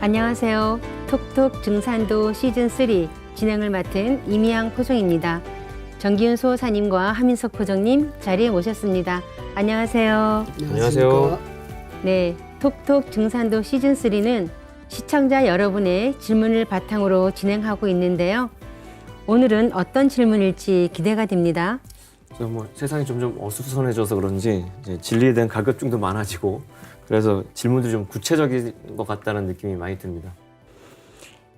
안녕하세요. 톡톡 증산도 시즌3 진행을 맡은 이미양 포정입니다. 정기훈 수호사님과 하민석 포정님 자리에 모셨습니다. 안녕하세요. 안녕하세요. 네, 톡톡 증산도 시즌3는 시청자 여러분의 질문을 바탕으로 진행하고 있는데요. 오늘은 어떤 질문일지 기대가 됩니다. 세상이 점점 어수선해져서 그런지 이제 진리에 대한 가급증도 많아지고 그래서 질문들이 좀 구체적인 것 같다는 느낌이 많이 듭니다.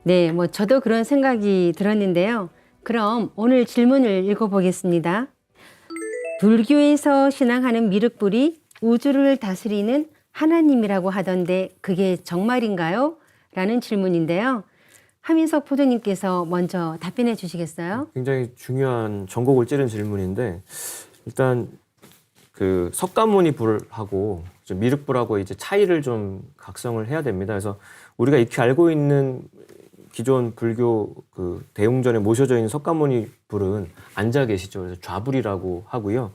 네, 저도 그런 생각이 들었는데요. 그럼 오늘 질문을 읽어보겠습니다. 불교에서 신앙하는 미륵불이 우주를 다스리는 하나님이라고 하던데 그게 정말인가요? 라는 질문인데요. 하민석 포도님께서 먼저 답변해 주시겠어요? 굉장히 중요한 전곡을 찌른 질문인데 일단 그 석가모니 불하고 미륵불하고 이제 차이를 좀 각성을 해야 됩니다. 그래서 우리가 익히 알고 있는 기존 불교 그 대웅전에 모셔져 있는 석가모니 불은 앉아 계시죠. 그래서 좌불이라고 하고요.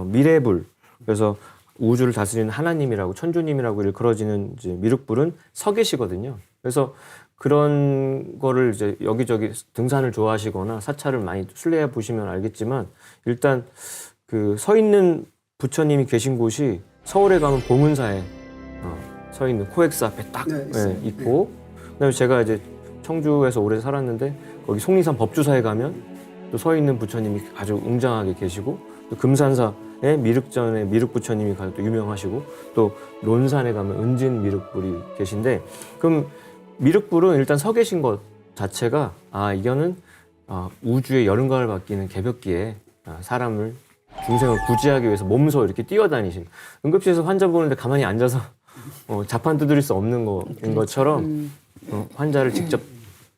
미래불, 그래서 우주를 다스리는 하나님이라고 천주님이라고 일컬어지는 이제 미륵불은 서 계시거든요. 그래서 그런 거를 이제 여기저기 등산을 좋아하시거나 사찰을 많이 순례해 보시면 알겠지만 일단 그 서 있는 부처님이 계신 곳이 서울에 가면 봉은사에 서 있는 코엑스 앞에 딱 있고 그다음에 제가 이제 청주에서 오래 살았는데 거기 속리산 법주사에 가면 또 서 있는 부처님이 아주 웅장하게 계시고 또 금산사에 미륵전에 미륵부처님이 또 유명하시고 또 논산에 가면 은진 미륵불이 계신데 그럼 미륵불은 일단 서 계신 것 자체가 이거는 우주의 여름가을 바뀌는 개벽기에 사람을 중생을 구제하기 위해서 몸소 이렇게 뛰어다니신 응급실에서 환자 보는데 가만히 앉아서 자판 두드릴 수 없는 거인 것처럼 환자를 직접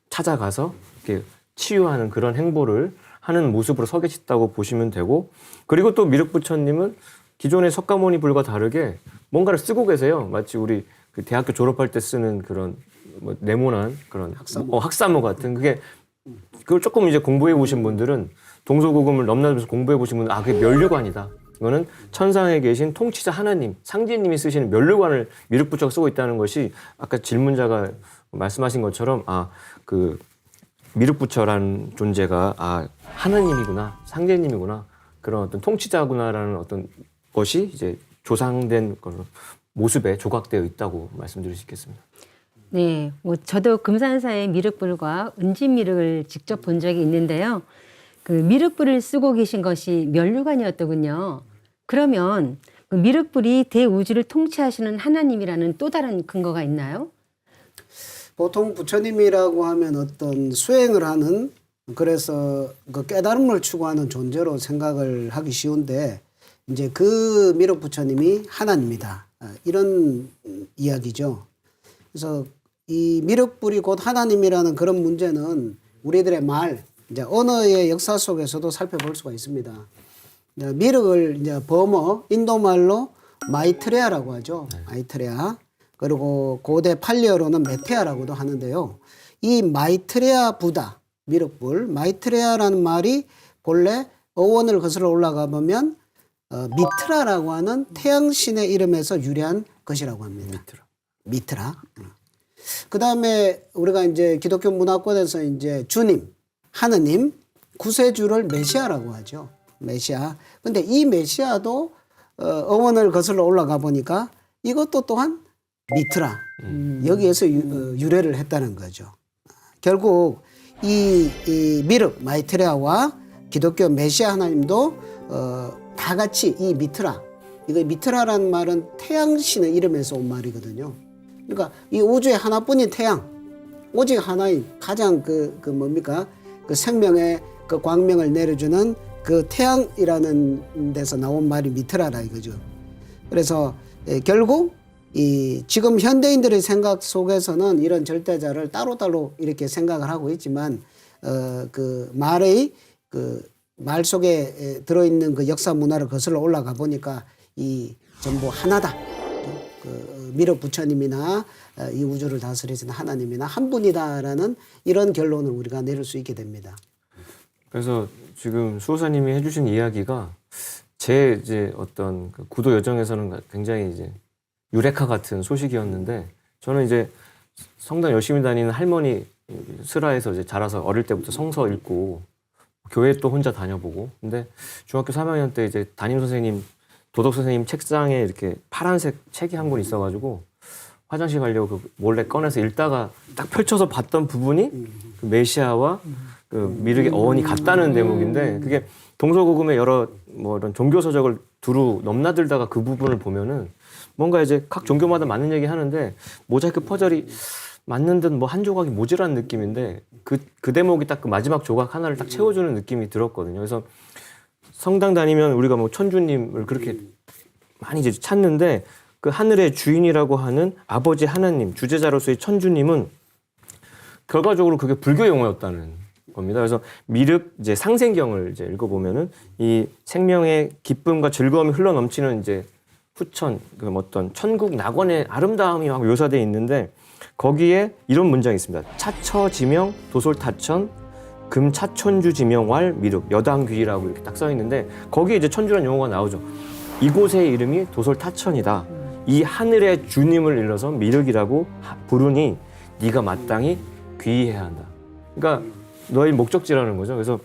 찾아가서 이렇게 치유하는 그런 행보를 하는 모습으로 서 계시다고 보시면 되고 그리고 또 미륵부처님은 기존의 석가모니 불과 다르게 뭔가를 쓰고 계세요. 마치 우리 그 대학교 졸업할 때 쓰는 그런 네모난 그런 학사모 같은 그걸 조금 이제 공부해 보신 분들은 동서고금을 넘나들면서 공부해 보신 분들은 그게 멸류관이다. 이거는 천상에 계신 통치자 하나님, 상제님이 쓰시는 멸류관을 미륵부처가 쓰고 있다는 것이 아까 질문자가 말씀하신 것처럼 그 미륵부처라는 존재가 하나님이구나, 상제님이구나, 그런 어떤 통치자구나라는 어떤 것이 이제 조상된 그런 모습에 조각되어 있다고 말씀드릴 수 있겠습니다. 네, 저도 금산사의 미륵불과 은진미륵을 직접 본 적이 있는데요. 그 미륵불을 쓰고 계신 것이 멸류관이었더군요. 그러면 그 미륵불이 대우주를 통치하시는 하나님이라는 또 다른 근거가 있나요? 보통 부처님이라고 하면 어떤 수행을 하는 그래서 그 깨달음을 추구하는 존재로 생각을 하기 쉬운데 이제 그 미륵 부처님이 하나님이다. 이런 이야기죠. 그래서 이 미륵불이 곧 하나님이라는 그런 문제는 우리들의 말, 이제 언어의 역사 속에서도 살펴볼 수가 있습니다. 미륵을 이제 버머, 인도말로 마이트레아라고 하죠. 마이트레아. 그리고 고대 팔리어로는 메테아라고도 하는데요. 이 마이트레아 부다, 미륵불, 마이트레아라는 말이 본래 어원을 거슬러 올라가 보면 미트라라고 하는 태양신의 이름에서 유래한 것이라고 합니다. 미트라. 그 다음에 우리가 이제 기독교 문화권에서 이제 주님, 하느님, 구세주를 메시아라고 하죠. 메시아. 근데 이 메시아도 어원을 거슬러 올라가 보니까 이것도 또한 미트라. 여기에서 유래를 했다는 거죠. 결국 이 미륵, 마이트레아와 기독교 메시아 하나님도 다 같이 이 미트라. 이거 미트라라는 말은 태양신의 이름에서 온 말이거든요. 그러니까 이 우주의 하나뿐인 태양, 오직 하나인 가장 뭡니까? 그 생명의 그 광명을 내려주는 그 태양이라는 데서 나온 말이 미트라라 이거죠. 그래서 결국 이 지금 현대인들의 생각 속에서는 이런 절대자를 따로따로 이렇게 생각을 하고 있지만 그 말의 그 말 속에 들어있는 그 역사 문화를 거슬러 올라가 보니까 이 전부 하나다. 그 미륵 부처님이나 이 우주를 다스리시는 하나님이나 한 분이다라는 이런 결론을 우리가 내릴 수 있게 됩니다. 그래서 지금 수호사님이 해주신 이야기가 제 이제 어떤 그 구도 여정에서는 굉장히 이제 유레카 같은 소식이었는데 저는 이제 성당 열심히 다니는 할머니 슬하에서 이제 자라서 어릴 때부터 성서 읽고 교회 또 혼자 다녀보고 근데 중학교 3학년 때 이제 담임 선생님 도덕 선생님 책상에 이렇게 파란색 책이 한 권 있어가지고 화장실 가려고 그 몰래 꺼내서 읽다가 딱 펼쳐서 봤던 부분이 그 메시아와 그 미륵의 어원이 같다는 대목인데 그게 동서고금의 여러 뭐 이런 종교 서적을 두루 넘나들다가 그 부분을 보면은 뭔가 이제 각 종교마다 맞는 얘기 하는데 모자이크 퍼즐이 맞는 듯 뭐 한 조각이 모자란 느낌인데 그 대목이 딱 그 마지막 조각 하나를 딱 채워주는 느낌이 들었거든요. 그래서 성당 다니면 우리가 뭐 천주님을 그렇게 많이 이제 찾는데 그 하늘의 주인이라고 하는 아버지 하나님, 주제자로서의 천주님은 결과적으로 그게 불교 용어였다는 겁니다. 그래서 미륵 이제 상생경을 이제 읽어보면은 이 생명의 기쁨과 즐거움이 흘러 넘치는 이제 후천, 그 어떤 천국 낙원의 아름다움이 막 묘사되어 있는데 거기에 이런 문장이 있습니다. 차처지명 도솔타천 금차천주지명왈 미륵 여당귀라고 이렇게 딱 써 있는데 거기에 이제 천주라는 용어가 나오죠. 이곳의 이름이 도솔타천이다. 이 하늘의 주님을 일러서 미륵이라고 부르니 네가 마땅히 귀의해야 한다. 그러니까 너의 목적지라는 거죠. 그래서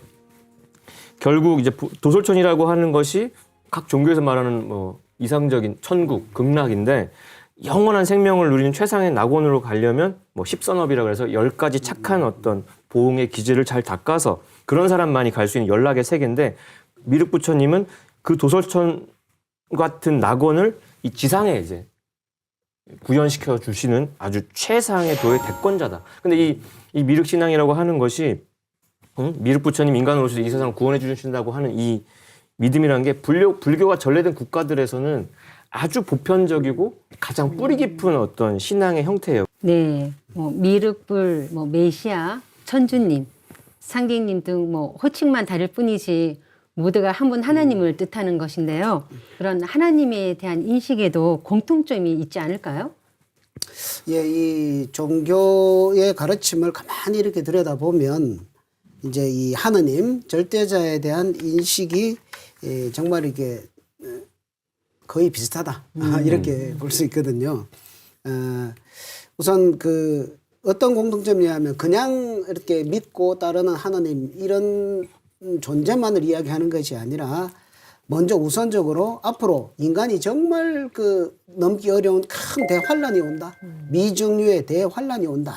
결국 이제 도솔천이라고 하는 것이 각 종교에서 말하는 뭐 이상적인 천국, 극락인데 영원한 생명을 누리는 최상의 낙원으로 가려면 뭐 십선업이라고 해서 10가지 착한 어떤 보응의 기질을 잘 닦아서 그런 사람만이 갈 수 있는 연락의 세계인데 미륵 부처님은 그 도솔천 같은 낙원을 이 지상에 이제 구현시켜 주시는 아주 최상의 도의 대권자다. 근데 이 미륵 신앙이라고 하는 것이 미륵 부처님 인간으로서 이 세상을 구원해 주신다고 하는 이 믿음이라는 게 불교가 전래된 국가들에서는 아주 보편적이고 가장 뿌리 깊은 어떤 신앙의 형태예요. 네, 뭐 미륵불, 뭐 메시아, 천주님, 상객님 등 뭐 호칭만 다를 뿐이지 모두가 한 분 하나님을 뜻하는 것인데요. 그런 하나님에 대한 인식에도 공통점이 있지 않을까요? 예, 이 종교의 가르침을 가만히 이렇게 들여다보면 이제 이 하느님, 절대자에 대한 인식이 정말 이렇게 거의 비슷하다. 이렇게 볼 수 있거든요. 우선 그 어떤 공통점이냐면 그냥 이렇게 믿고 따르는 하느님 이런 존재만을 이야기하는 것이 아니라 먼저 우선적으로 앞으로 인간이 정말 그 넘기 어려운 큰 대환란이 온다. 미증류의 대환란이 온다.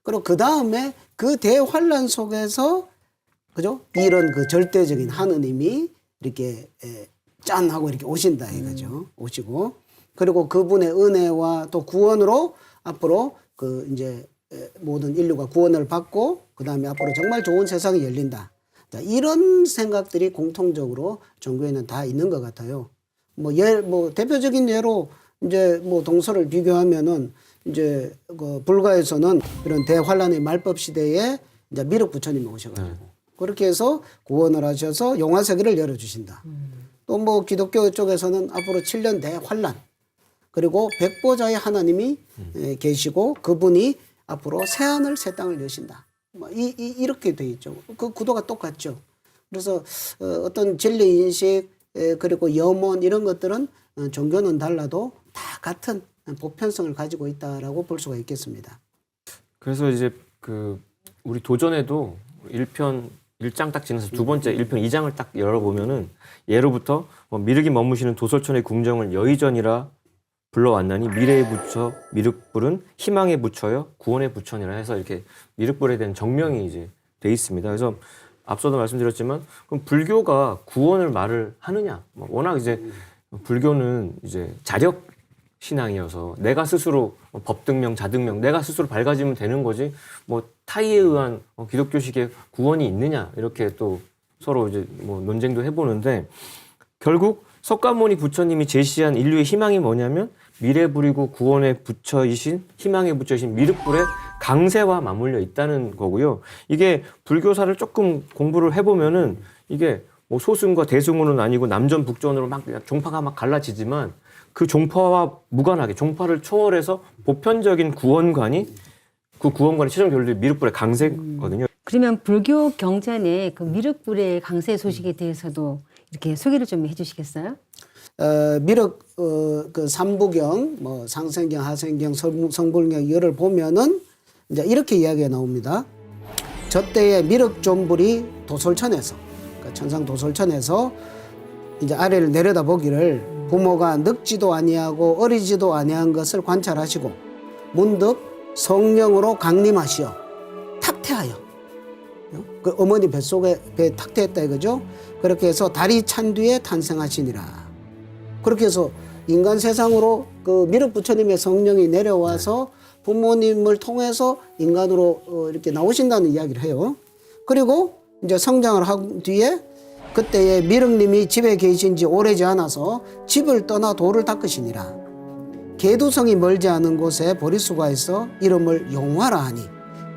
그리고 그 다음에 그 대환란 속에서 그죠? 이런 그 절대적인 하느님이 이렇게 짠 하고 이렇게 오신다 이거죠. 오시고 그리고 그분의 은혜와 또 구원으로 앞으로 그 이제 모든 인류가 구원을 받고 그 다음에 앞으로 정말 좋은 세상이 열린다. 자, 이런 생각들이 공통적으로 종교에는 다 있는 것 같아요. 뭐 대표적인 예로 이제 뭐 동서를 비교하면은 이제 그 불가에서는 이런 대환란의 말법 시대에 이제 미륵 부처님이 오셔가지고 그렇게 해서 구원을 하셔서 용화세계를 열어주신다. 또 뭐 기독교 쪽에서는 앞으로 7년 대환란 그리고 백보자의 하나님이 계시고 그분이 앞으로 새하늘 새 땅을 여신다. 이렇게 돼 있죠. 그 구도가 똑같죠. 그래서 어떤 진리 인식 그리고 염원 이런 것들은 종교는 달라도 다 같은 보편성을 가지고 있다라고 볼 수가 있겠습니다. 그래서 이제 그 우리 도전에도 1장 딱 지나서 두 번째 1편 2장을 딱 열어보면은 예로부터 미륵이 머무시는 도솔천의 궁정을 여의전이라 불러왔나니 미래의 부처 미륵불은 희망의 부처여 구원의 부처니라 해서 이렇게 미륵불에 대한 정명이 이제 돼 있습니다. 그래서 앞서도 말씀드렸지만 그럼 불교가 구원을 말을 하느냐? 워낙 이제 불교는 이제 자력 신앙이어서 내가 스스로 법등명, 자등명, 내가 스스로 밝아지면 되는 거지 뭐 타의에 의한 기독교식의 구원이 있느냐 이렇게 또 서로 이제 뭐 논쟁도 해보는데 결국 석가모니 부처님이 제시한 인류의 희망이 뭐냐면 미래불이고 구원의 부처이신 희망의 부처이신 미륵불의 강세와 맞물려 있다는 거고요. 이게 불교사를 조금 공부를 해보면은 이게 뭐 소승과 대승으로는 아니고 남전 북전으로 막 종파가 막 갈라지지만 그 종파와 무관하게 종파를 초월해서 보편적인 구원관이 그 구원관의 최종 결론이 미륵불의 강세거든요. 그러면 불교 경전의 그 미륵불의 강세 소식에 대해서도 이렇게 소개를 좀 해주시겠어요? 미륵 그 삼부경, 뭐 상생경, 하생경, 성불경 이거를 보면은 이제 이렇게 이야기가 나옵니다. 저 때에 미륵 존불이 도솔천에서, 그러니까 천상 도솔천에서 이제 아래를 내려다 보기를 부모가 늙지도 아니하고 어리지도 아니한 것을 관찰하시고 문득 성령으로 강림하시어 탁태하여, 그 어머니 뱃속에 배 탁태했다 이거죠. 그렇게 해서 달이 찬 뒤에 탄생하시니라. 그렇게 해서 인간 세상으로 그 미륵 부처님의 성령이 내려와서 부모님을 통해서 인간으로 이렇게 나오신다는 이야기를 해요. 그리고 이제 성장을 한 뒤에 그때에 미륵님이 집에 계신 지 오래지 않아서 집을 떠나 도를 닦으시니라. 계두성이 멀지 않은 곳에 보리수가 있어 이름을 용화라 하니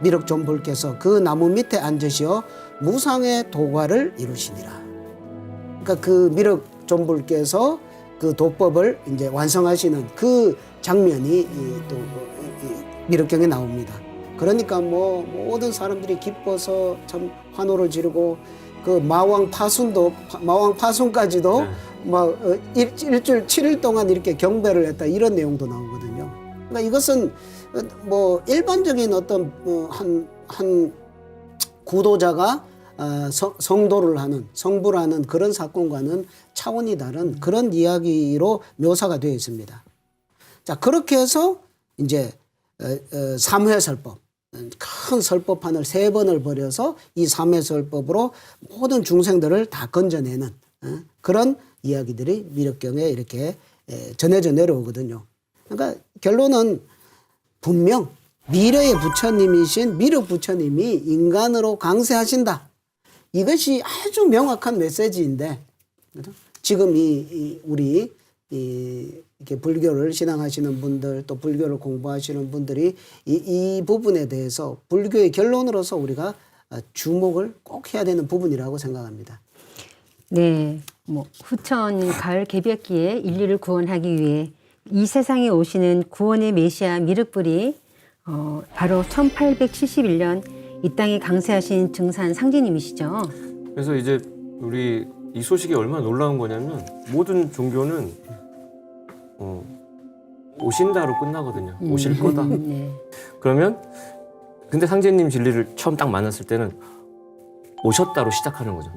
미륵 존불께서 그 나무 밑에 앉으시어 무상의 도과를 이루시니라. 그러니까 그 미륵 존불께서 그 도법을 이제 완성하시는 그 장면이 또 미륵경에 나옵니다. 그러니까 뭐 모든 사람들이 기뻐서 참 환호를 지르고 그 마왕 파순까지도 막 일주일 7일 동안 이렇게 경배를 했다 이런 내용도 나오거든요. 그러니까 이것은 뭐 일반적인 어떤 한 구도자가 성도를 하는 성불하는 그런 사건과는 차원이 다른 그런 이야기로 묘사가 되어 있습니다. 자, 그렇게 해서 이제 3회설법, 큰 설법판을 3번을 벌여서 이 3회설법으로 모든 중생들을 다 건져내는 그런 이야기들이 미륵경에 이렇게 전해져 내려오거든요. 그러니까 결론은 분명 미래의 부처님이신 미륵 부처님이 인간으로 강세하신다. 이것이 아주 명확한 메시지인데, 그렇죠? 지금 우리 이렇게 불교를 신앙하시는 분들 또 불교를 공부하시는 분들이 이 부분에 대해서 불교의 결론으로서 우리가 주목을 꼭 해야 되는 부분이라고 생각합니다. 네, 뭐 후천 가을 개벽기에 인류를 구원하기 위해 이 세상에 오시는 구원의 메시아 미륵불이 바로 1871년 이 땅에 강세하신 증산 상제님이시죠. 그래서 이제 우리 이 소식이 얼마나 놀라운 거냐면 모든 종교는 오신다로 끝나거든요. 오실 거다. 네. 그러면 근데 상제님 진리를 처음 딱 만났을 때는 오셨다로 시작하는 거죠.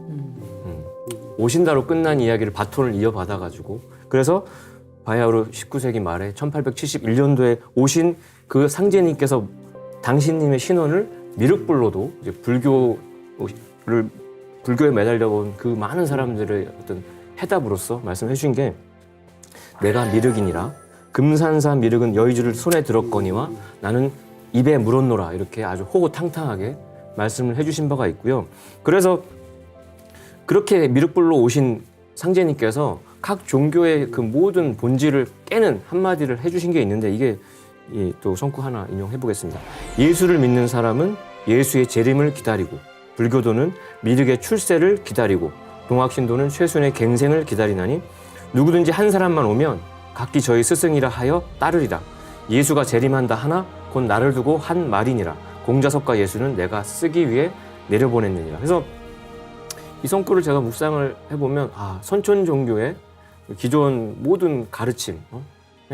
오신다로 끝난 이야기를 바톤을 이어받아가지고 그래서 바야흐로 19세기 말에 1871년도에 오신 그 상제님께서 당신님의 신원을 미륵불로도 이제 불교에 매달려온 그 많은 사람들의 어떤 해답으로서 말씀해 주신 게 내가 미륵이니라 금산사 미륵은 여의주를 손에 들었거니와 나는 입에 물었노라 이렇게 아주 호호탕탕하게 말씀을 해주신 바가 있고요. 그래서 그렇게 미륵불로 오신 상제님께서 각 종교의 그 모든 본질을 깨는 한마디를 해주신 게 있는데 이게 또 성구 하나 인용해 보겠습니다. 예수를 믿는 사람은 예수의 재림을 기다리고 불교도는 미륵의 출세를 기다리고 동학신도는 최순의 갱생을 기다리나니 누구든지 한 사람만 오면 각기 저희 스승이라 하여 따르리라. 예수가 재림한다 하나 곧 나를 두고 한 말이니라. 공자석과 예수는 내가 쓰기 위해 내려보냈느니라. 그래서 이 성구를 제가 묵상을 해보면 선촌 종교의 기존 모든 가르침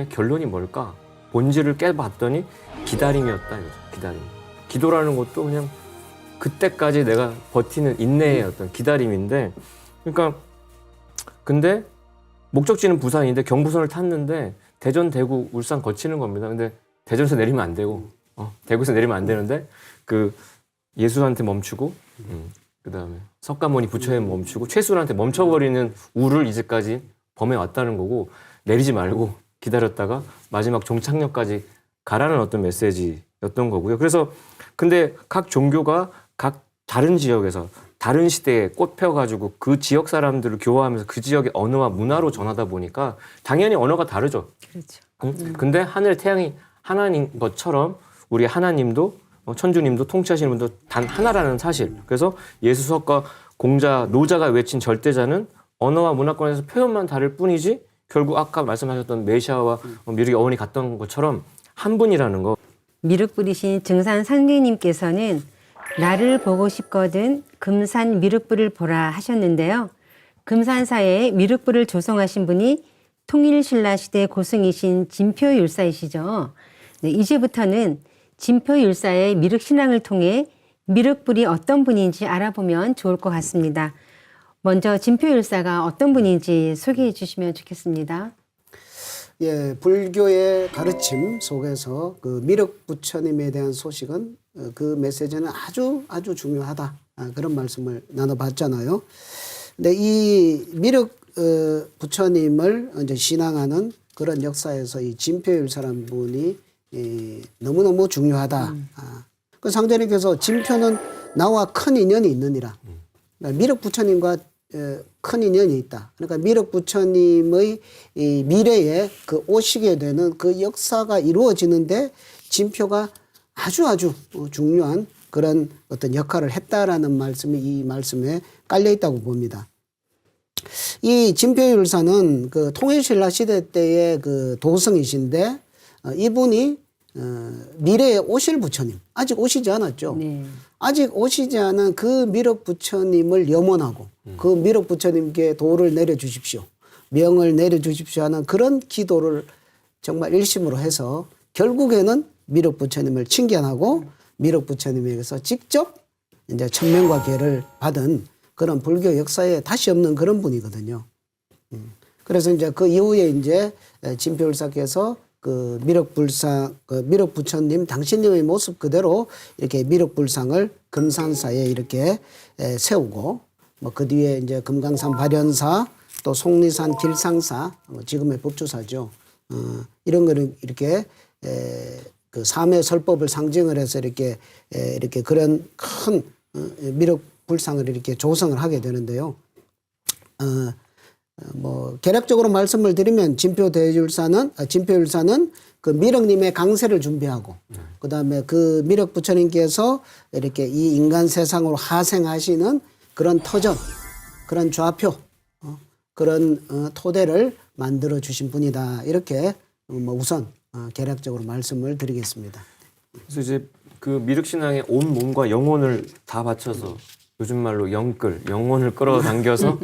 결론이 뭘까? 본질을 깨봤더니 기다림이었다 이거죠. 기다림. 기도라는 것도 그냥 그때까지 내가 버티는 인내의 어떤 기다림인데, 그러니까 근데 목적지는 부산인데 경부선을 탔는데 대전, 대구, 울산 거치는 겁니다. 근데 대전에서 내리면 안 되고 대구에서 내리면 안 되는데 그 예수한테 멈추고 그다음에 석가모니 부처에 멈추고 최순한테 멈춰버리는 우를 이제까지 범해왔다는 거고 내리지 말고 기다렸다가 마지막 종착역까지 가라는 어떤 메시지였던 거고요. 그래서 근데 각 종교가 각 다른 지역에서 다른 시대에 꽃 펴가지고 그 지역 사람들을 교화하면서 그 지역의 언어와 문화로 전하다 보니까 당연히 언어가 다르죠. 그렇죠. 근데 하늘 태양이 하나인 것처럼 우리 하나님도 천주님도 통치하시는 분도 단 하나라는 사실. 그래서 예수석과 공자, 노자가 외친 절대자는 언어와 문화권에서 표현만 다를 뿐이지 결국 아까 말씀하셨던 메시아와 미륵의 어원이 같던 것처럼 한 분이라는 거. 미륵불이신 증산 상제님께서는 나를 보고 싶거든 금산 미륵불을 보라 하셨는데요. 금산사에 미륵불을 조성하신 분이 통일신라 시대 고승이신 진표율사이시죠. 네, 이제부터는 진표율사의 미륵신앙을 통해 미륵불이 어떤 분인지 알아보면 좋을 것 같습니다. 먼저 진표율사가 어떤 분인지 소개해 주시면 좋겠습니다. 예, 불교의 가르침 속에서 그 미륵 부처님에 대한 소식은 그 메시지는 아주 중요하다. 그런 말씀을 나눠봤잖아요. 근데 이 미륵 부처님을 이제 신앙하는 그런 역사에서 이 진표율사라는 분이 너무너무 중요하다. 그 상대님께서 진표는 나와 큰 인연이 있느니라. 그러니까 미륵 부처님과 큰 인연이 있다. 그러니까 미륵 부처님의 이 미래에 그 오시게 되는 그 역사가 이루어지는데 진표가 아주 중요한 그런 어떤 역할을 했다라는 말씀이 이 말씀에 깔려 있다고 봅니다. 이 진표율사는 그 통일신라 시대 때의 그 도승이신데 이분이 미래에 오실 부처님, 아직 오시지 않았죠. 네. 아직 오시지 않은 그 미륵 부처님을 염원하고 그 미륵 부처님께 도를 내려주십시오. 명을 내려주십시오 하는 그런 기도를 정말 일심으로 해서 결국에는 미륵 부처님을 칭견하고 미륵 부처님에게서 직접 이제 천명과 계를 받은 그런 불교 역사에 다시 없는 그런 분이거든요. 그래서 이제 그 이후에 이제 진표율사께서 그 미륵불상, 그 미륵 부처님 당신님의 모습 그대로 이렇게 미륵불상을 금산사에 이렇게 세우고 뭐 그 뒤에 이제 금강산 발현사 또 속리산 길상사 지금의 법주사죠. 이런 거를 이렇게 그 삼의 설법을 상징을 해서 이렇게 그런 큰 미륵불상을 이렇게 조성을 하게 되는데요. 뭐 개략적으로 말씀을 드리면 진표율사는 그 미륵님의 강세를 준비하고 그다음에 그 미륵 부처님께서 이렇게 이 인간 세상으로 하생하시는 그런 터전, 그런 좌표, 그런 토대를 만들어 주신 분이다. 이렇게 뭐 우선 개략적으로 말씀을 드리겠습니다. 그래서 이제 그 미륵신앙에 온 몸과 영혼을 다 바쳐서 요즘 말로 영혼을 끌어당겨서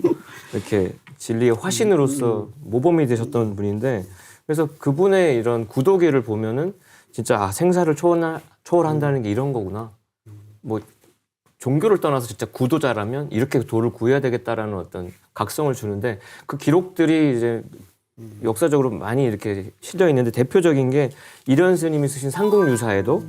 이렇게 진리의 화신으로서 모범이 되셨던 분인데 그래서 그분의 이런 구도계를 보면은 진짜 생사를 초월한다는 게 이런 거구나. 뭐 종교를 떠나서 진짜 구도자라면 이렇게 도를 구해야 되겠다라는 어떤 각성을 주는데 그 기록들이 이제 역사적으로 많이 이렇게 실려 있는데 대표적인 게 이련 스님이 쓰신 상국유사에도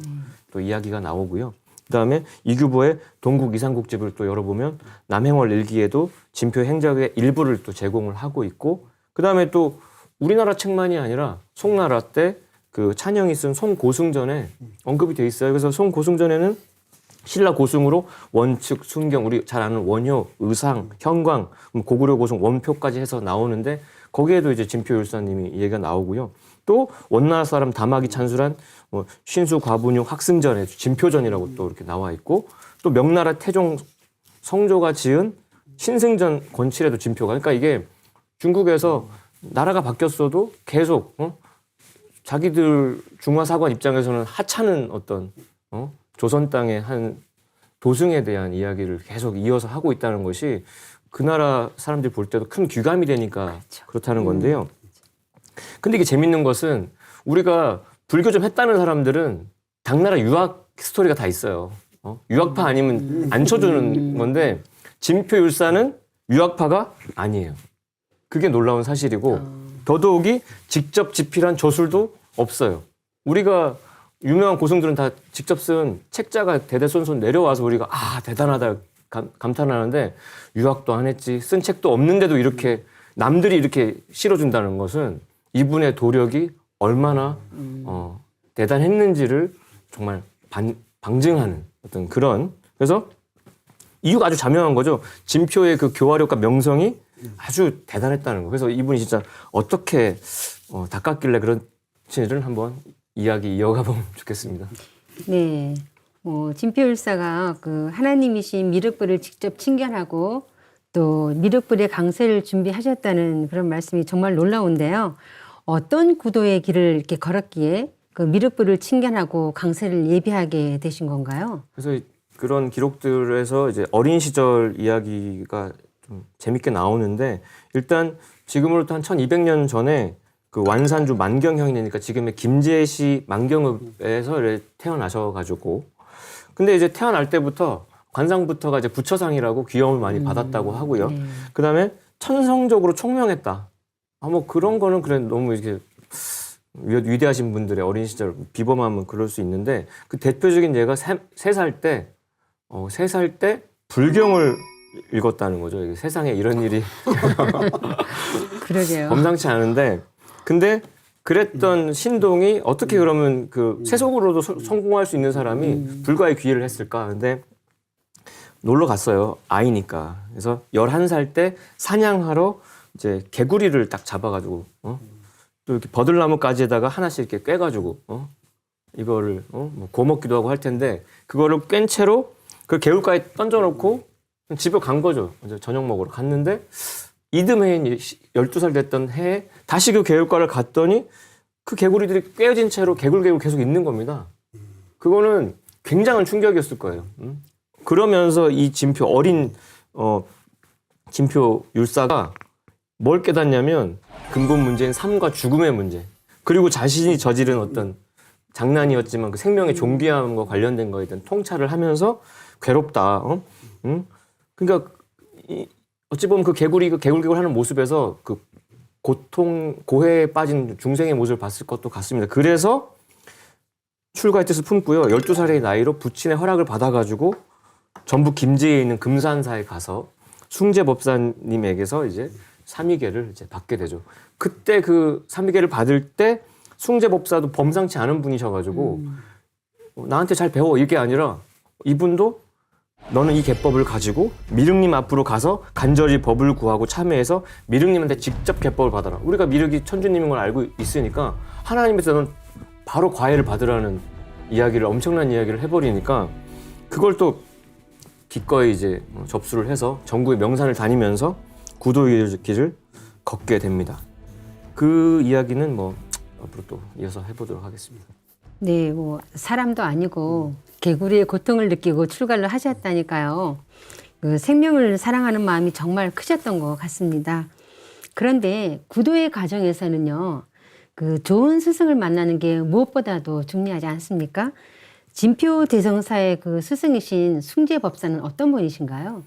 또 이야기가 나오고요. 그다음에 이규보의 동국 이상국집을 또 열어보면 남행월 일기에도 진표 행적의 일부를 또 제공을 하고 있고 그다음에 또 우리나라 책만이 아니라 송나라 때 그 찬영이 쓴 송고승전에 언급이 돼 있어요. 그래서 송고승전에는 신라 고승으로 원칙, 순경, 우리 잘 아는 원효, 의상, 현광, 고구려 고승, 원표까지 해서 나오는데 거기에도 이제 진표율사님이 얘기가 나오고요. 또 원나라 사람 다막이 찬술한 뭐 신수 과분육 학승전에 진표전이라고 또 이렇게 나와 있고 또 명나라 태종 성조가 지은 신승전 권칠에도 진표가 그러니까 이게 중국에서 나라가 바뀌었어도 계속 자기들 중화사관 입장에서는 하찮은 어떤 조선 땅의 한 도승에 대한 이야기를 계속 이어서 하고 있다는 것이 그 나라 사람들이 볼 때도 큰 귀감이 되니까 그렇다는 건데요. 근데 이게 재밌는 것은 우리가 불교 좀 했다는 사람들은 당나라 유학 스토리가 다 있어요. 유학파 아니면 안 쳐주는 건데 진표율사는 유학파가 아니에요. 그게 놀라운 사실이고 더더욱이 직접 집필한 저술도 없어요. 우리가 유명한 고승들은 다 직접 쓴 책자가 대대손손 내려와서 우리가 대단하다 감탄하는데 유학도 안 했지 쓴 책도 없는데도 이렇게 남들이 이렇게 실어준다는 것은 이분의 도력이 얼마나 대단했는지를 정말 방증하는 어떤 그런 그래서 이유가 아주 자명한 거죠. 진표의 그 교화력과 명성이 아주 대단했다는 거. 그래서 이분이 진짜 어떻게 닦았길래 그런지를 한번 이야기 이어가 보면 좋겠습니다. 네. 진표율사가 그 하나님이신 미륵불을 직접 칭견하고 또 미륵불의 강세를 준비하셨다는 그런 말씀이 정말 놀라운데요. 어떤 구도의 길을 이렇게 걸었기에 그 미륵불을 칭견하고 강세를 예비하게 되신 건가요? 그래서 그런 기록들에서 이제 어린 시절 이야기가 좀 재밌게 나오는데 일단 지금으로부터 한 1200년 전에 그 완산주 만경형이니까 지금의 김제시 만경읍에서 이렇게 태어나셔가지고 근데 이제 태어날 때부터 관상부터가 이제 부처상이라고 귀여움을 많이 받았다고 하고요. 그다음에 천성적으로 총명했다. 뭐 그런 거는 그래 너무 이렇게 위대하신 분들의 어린 시절 비범하면 그럴 수 있는데 그 대표적인 예가 3살 때 3살 때 불경을 읽었다는 거죠. 이게 세상에 이런 일이 그러게요. 범상치 않은데 근데 그랬던 신동이 어떻게 그러면 그 세속으로도 성공할 수 있는 사람이 불가의 귀의를 했을까? 근데 놀러 갔어요. 아이니까. 그래서 11살 때 사냥하러 이제 개구리를 딱 잡아가지고 또 이렇게 버들나무까지에다가 하나씩 이렇게 꿰가지고 이거를 뭐 구워먹기도 하고 할 텐데 그거를 꿰 채로 그 개울가에 던져놓고 집에 간 거죠. 이제 저녁 먹으러 갔는데 이듬해인 12살 됐던 해에 다시 그 개울가를 갔더니 그 개구리들이 꿰어진 채로 개굴개굴 계속 있는 겁니다. 그거는 굉장한 충격이었을 거예요. 그러면서 이 진표 어린 진표 율사가 뭘 깨닫냐면 근본 문제인 삶과 죽음의 문제 그리고 자신이 저지른 어떤 장난이었지만 그 생명의 존귀함과 관련된 거에 대한 통찰을 하면서 괴롭다. 그러니까 어찌 보면 그 개구리 그 개굴개굴 하는 모습에서 그 고통 고해에 빠진 중생의 모습을 봤을 것도 같습니다. 그래서 출가의 뜻을 품고요. 12살의 나이로 부친의 허락을 받아가지고 전북 김제에 있는 금산사에 가서 숭제법사님에게서 이제 삼위계를 이제 받게 되죠. 그때 그 삼위계를 받을 때 숭제법사도 범상치 않은 분이셔가지고 나한테 잘 배워 이게 아니라 이분도 너는 이 계법을 가지고 미륵님 앞으로 가서 간절히 법을 구하고 참회해서 미륵님한테 직접 계법을 받아라. 우리가 미륵이 천주님인 걸 알고 있으니까 하나님께서는 바로 과외를 받으라는 이야기를 엄청난 이야기를 해버리니까 그걸 또 기꺼이 이제 접수를 해서 전국의 명산을 다니면서 구도의 길을 걷게 됩니다. 그 이야기는 뭐 앞으로 또 이어서 해보도록 하겠습니다. 네, 뭐 사람도 아니고 개구리의 고통을 느끼고 출가를 하셨다니까요. 그 생명을 사랑하는 마음이 정말 크셨던 것 같습니다. 그런데 구도의 과정에서는요, 그 좋은 스승을 만나는 게 무엇보다도 중요하지 않습니까? 진표 대성사의 그 스승이신 숭제법사는 어떤 분이신가요?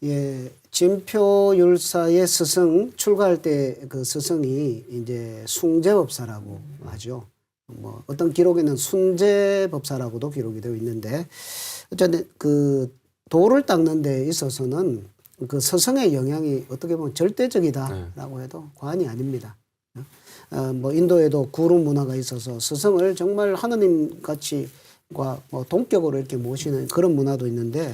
예, 진표율사의 스승 출가할 때 그 스승이 이제 숭제법사라고 하죠. 뭐 어떤 기록에는 순제법사라고도 기록이 되어 있는데 어쨌든 그 도를 닦는 데 있어서는 그 스승의 영향이 어떻게 보면 절대적이다라고 해도 과언이 아닙니다. 뭐 인도에도 구루 문화가 있어서 스승을 정말 하느님 같이과 뭐 동격으로 이렇게 모시는 그런 문화도 있는데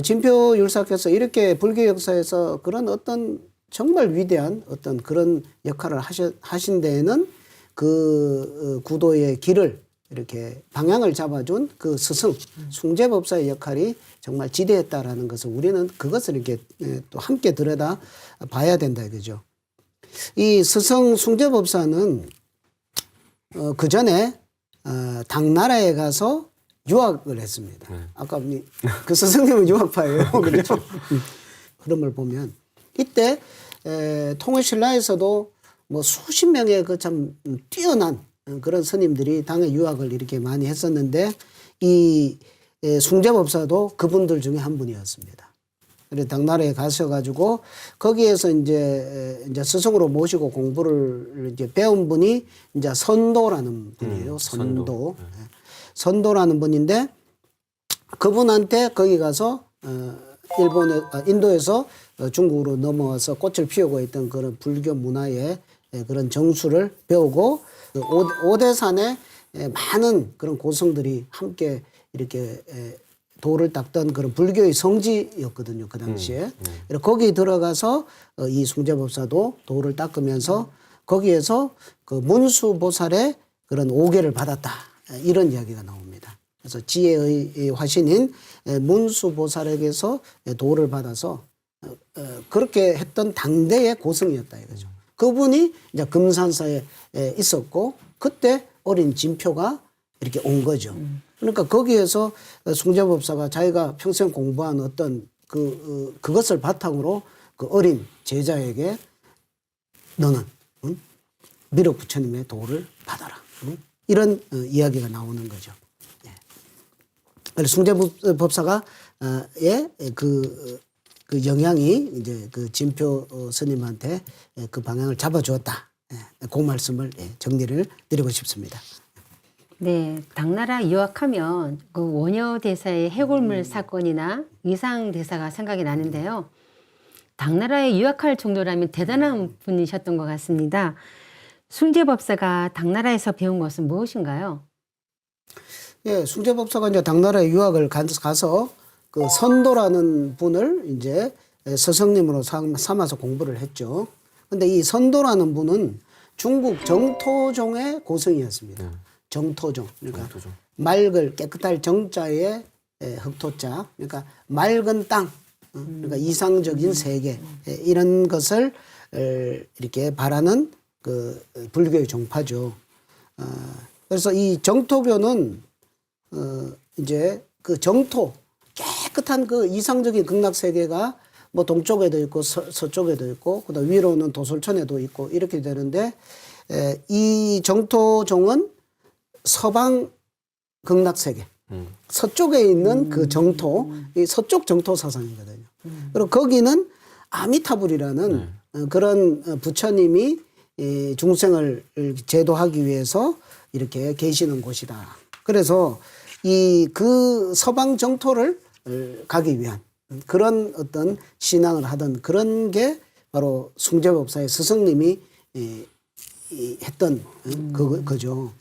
진표 율사께서 이렇게 불교 역사에서 그런 어떤 정말 위대한 어떤 그런 역할을 하신 데에는 그 구도의 길을 이렇게 방향을 잡아준 그 스승 숭제법사의 역할이 정말 지대했다라는 것을 우리는 그것을 이렇게 또 함께 들여다 봐야 된다 이거죠. 이 스승 숭제법사는 그 전에 당나라에 가서 유학을 했습니다. 아까 그 스승님은 유학파예요. 그렇죠? 흐름을 보면 이때 통일신라에서도 뭐 수십 명의 그 참 뛰어난 그런 스님들이 당의 유학을 이렇게 많이 했었는데 이 숭제법사도 그분들 중에 한 분이었습니다. 그래서 당나라에 가셔가지고 거기에서 이제 스승으로 모시고 공부를 이제 배운 분이 이제 선도라는 분이에요. 선도. 선도라는 분인데 그분한테 거기 가서 인도에서 중국으로 넘어와서 꽃을 피우고 있던 그런 불교 문화의 그런 정수를 배우고 오대산에 많은 그런 고성들이 함께 이렇게 도를 닦던 그런 불교의 성지였거든요. 그 당시에. 거기 들어가서 이 숭제법사도 도를 닦으면서 거기에서 그 문수보살의 그런 오계를 받았다. 이런 이야기가 나옵니다. 그래서 지혜의 화신인 문수보살에게서 도를 받아서 그렇게 했던 당대의 고승이었다 이거죠. 그분이 이제 금산사에 있었고 그때 어린 진표가 이렇게 온 거죠. 그러니까 거기에서 숭제법사가 자기가 평생 공부한 어떤 그것을 바탕으로 그 어린 제자에게 너는 미륵 부처님의 도를 받아라. 이런 이야기가 나오는 거죠. 예. 그래서 숭제법사가 그 영향이 이제 그 진표 스님한테 그 방향을 잡아주었다. 예. 그 말씀을 정리를 드리고 싶습니다. 네, 당나라 유학하면 그 원효 대사의 해골물 사건이나 의상 대사가 생각이 나는데요. 당나라에 유학할 정도라면 대단한 분이셨던 것 같습니다. 숭제법사가 당나라에서 배운 것은 무엇인가요? 예, 숭제법사가 이제 당나라에 유학을 가서 그 선도라는 분을 이제 스승님으로 삼아서 공부를 했죠. 근데 이 선도라는 분은 중국 정토종의 고승이었습니다. 정토종. 그러니까 정토종. 맑을 깨끗할 정자에 흑토자. 그러니까 맑은 땅. 그러니까 이상적인 세계. 이런 것을 이렇게 바라는 그 불교의 종파죠. 그래서 이 정토교는 이제 그 정토 깨끗한 그 이상적인 극락 세계가 뭐 동쪽에도 있고 서쪽에도 있고 그다음 위로는 도솔천에도 있고 이렇게 되는데 이 정토종은 서방 극락 세계 서쪽에 있는 그 정토 이 서쪽 정토 사상이거든요. 그리고 거기는 아미타불이라는 그런 부처님이 중생을 제도하기 위해서 이렇게 계시는 곳이다. 그래서 그 서방 정토를 가기 위한 그런 어떤 신앙을 하던 그런 게 바로 숭제법사의 스승님이 했던 그거죠.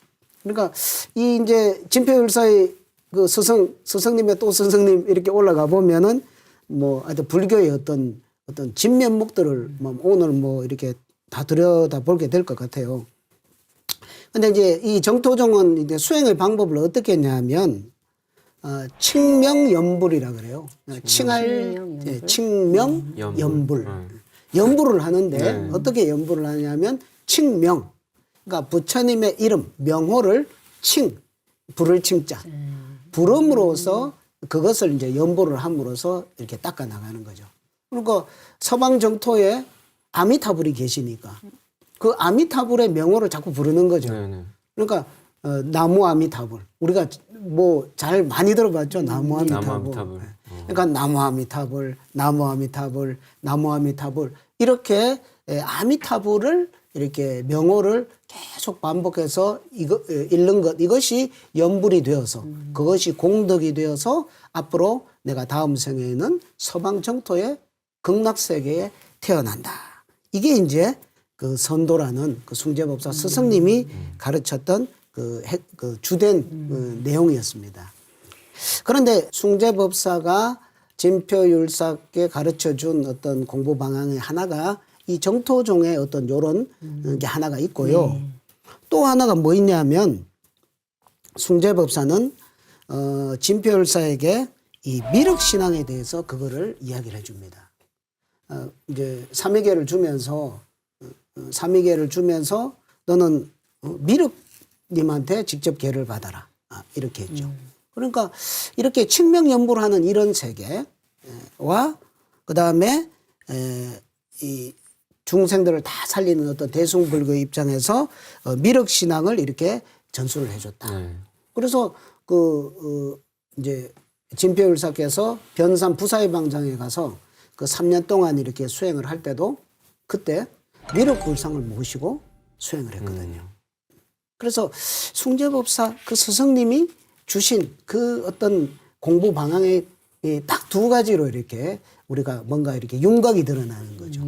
그러니까 이 이제 진표율사의 그 스승님의 또 스승님 이렇게 올라가 보면은 뭐 하여튼 불교의 어떤 진면목들을 오늘 뭐 이렇게 다 들여다 보게 될 것 같아요. 근데 이제 이 정토종은 이제 수행의 방법을 어떻게 했냐면 칭명연불이라 그래요. 칭명연불. 연불을 하는데 어떻게 연불을 하냐면 칭명. 그러니까 부처님의 이름 명호를 불을 칭자. 부름으로써 그것을 이제 연불을 함으로써 이렇게 닦아 나가는 거죠. 그러니까 서방 정토에 아미타불이 계시니까 그 아미타불의 명호를 자꾸 부르는 거죠. 네네. 그러니까 나무 아미타불 우리가 뭐 잘 많이 들어봤죠. 나무 아미타불. 나무 아미타불. 그러니까 나무 아미타불, 나무 아미타불, 나무 아미타불 이렇게 아미타불을 이렇게 명호를 계속 반복해서 읽는 것 이것이 연불이 되어서 그것이 공덕이 되어서 앞으로 내가 다음 생에는 서방 정토의 극락 세계에 태어난다. 이게 이제 그 선도라는 그 숭제법사 스승님이 가르쳤던 그 주된 내용이었습니다. 그런데 숭제법사가 진표율사께 가르쳐 준 어떤 공부 방향의 하나가 이 정토종의 어떤 요런 게 하나가 있고요. 또 하나가 뭐 있냐면 숭제법사는 진표율사에게 이 미륵신앙에 대해서 그거를 이야기를 해줍니다. 이제 삼위계를 주면서 너는 미륵님한테 직접 계를 받아라. 이렇게 했죠. 그러니까 이렇게 칭명연불하는 이런 세계와 그 다음에 이 중생들을 다 살리는 어떤 대승불교의 입장에서 미륵신앙을 이렇게 전수를 해줬다. 그래서 이제 진표율사께서 변산 부사의방장에 가서 그 3년 동안 이렇게 수행을 할 때도 그때 미륵불상을 모시고 수행을 했거든요. 그래서 숭제법사 그 스승님이 주신 그 어떤 공부 방향에 딱 두 가지로 이렇게 우리가 뭔가 이렇게 윤곽이 드러나는 거죠.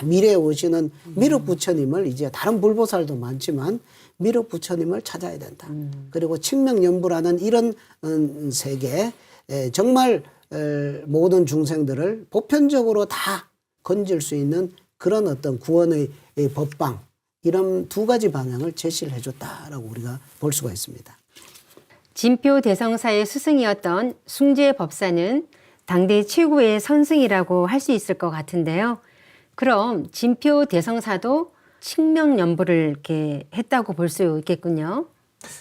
미래에 오시는 미륵 부처님을 이제 다른 불보살도 많지만 미륵 부처님을 찾아야 된다. 그리고 칭명연불하는 이런 세계 정말 모든 중생들을 보편적으로 다 건질 수 있는 그런 어떤 구원의 법방 이런 두 가지 방향을 제시를 해줬다라고 우리가 볼 수가 있습니다. 진표 대성사의 스승이었던 숭제법사는 당대 최고의 선승이라고 할 수 있을 것 같은데요. 그럼 진표 대성사도 칭명연불을 이렇게 했다고 볼 수 있겠군요.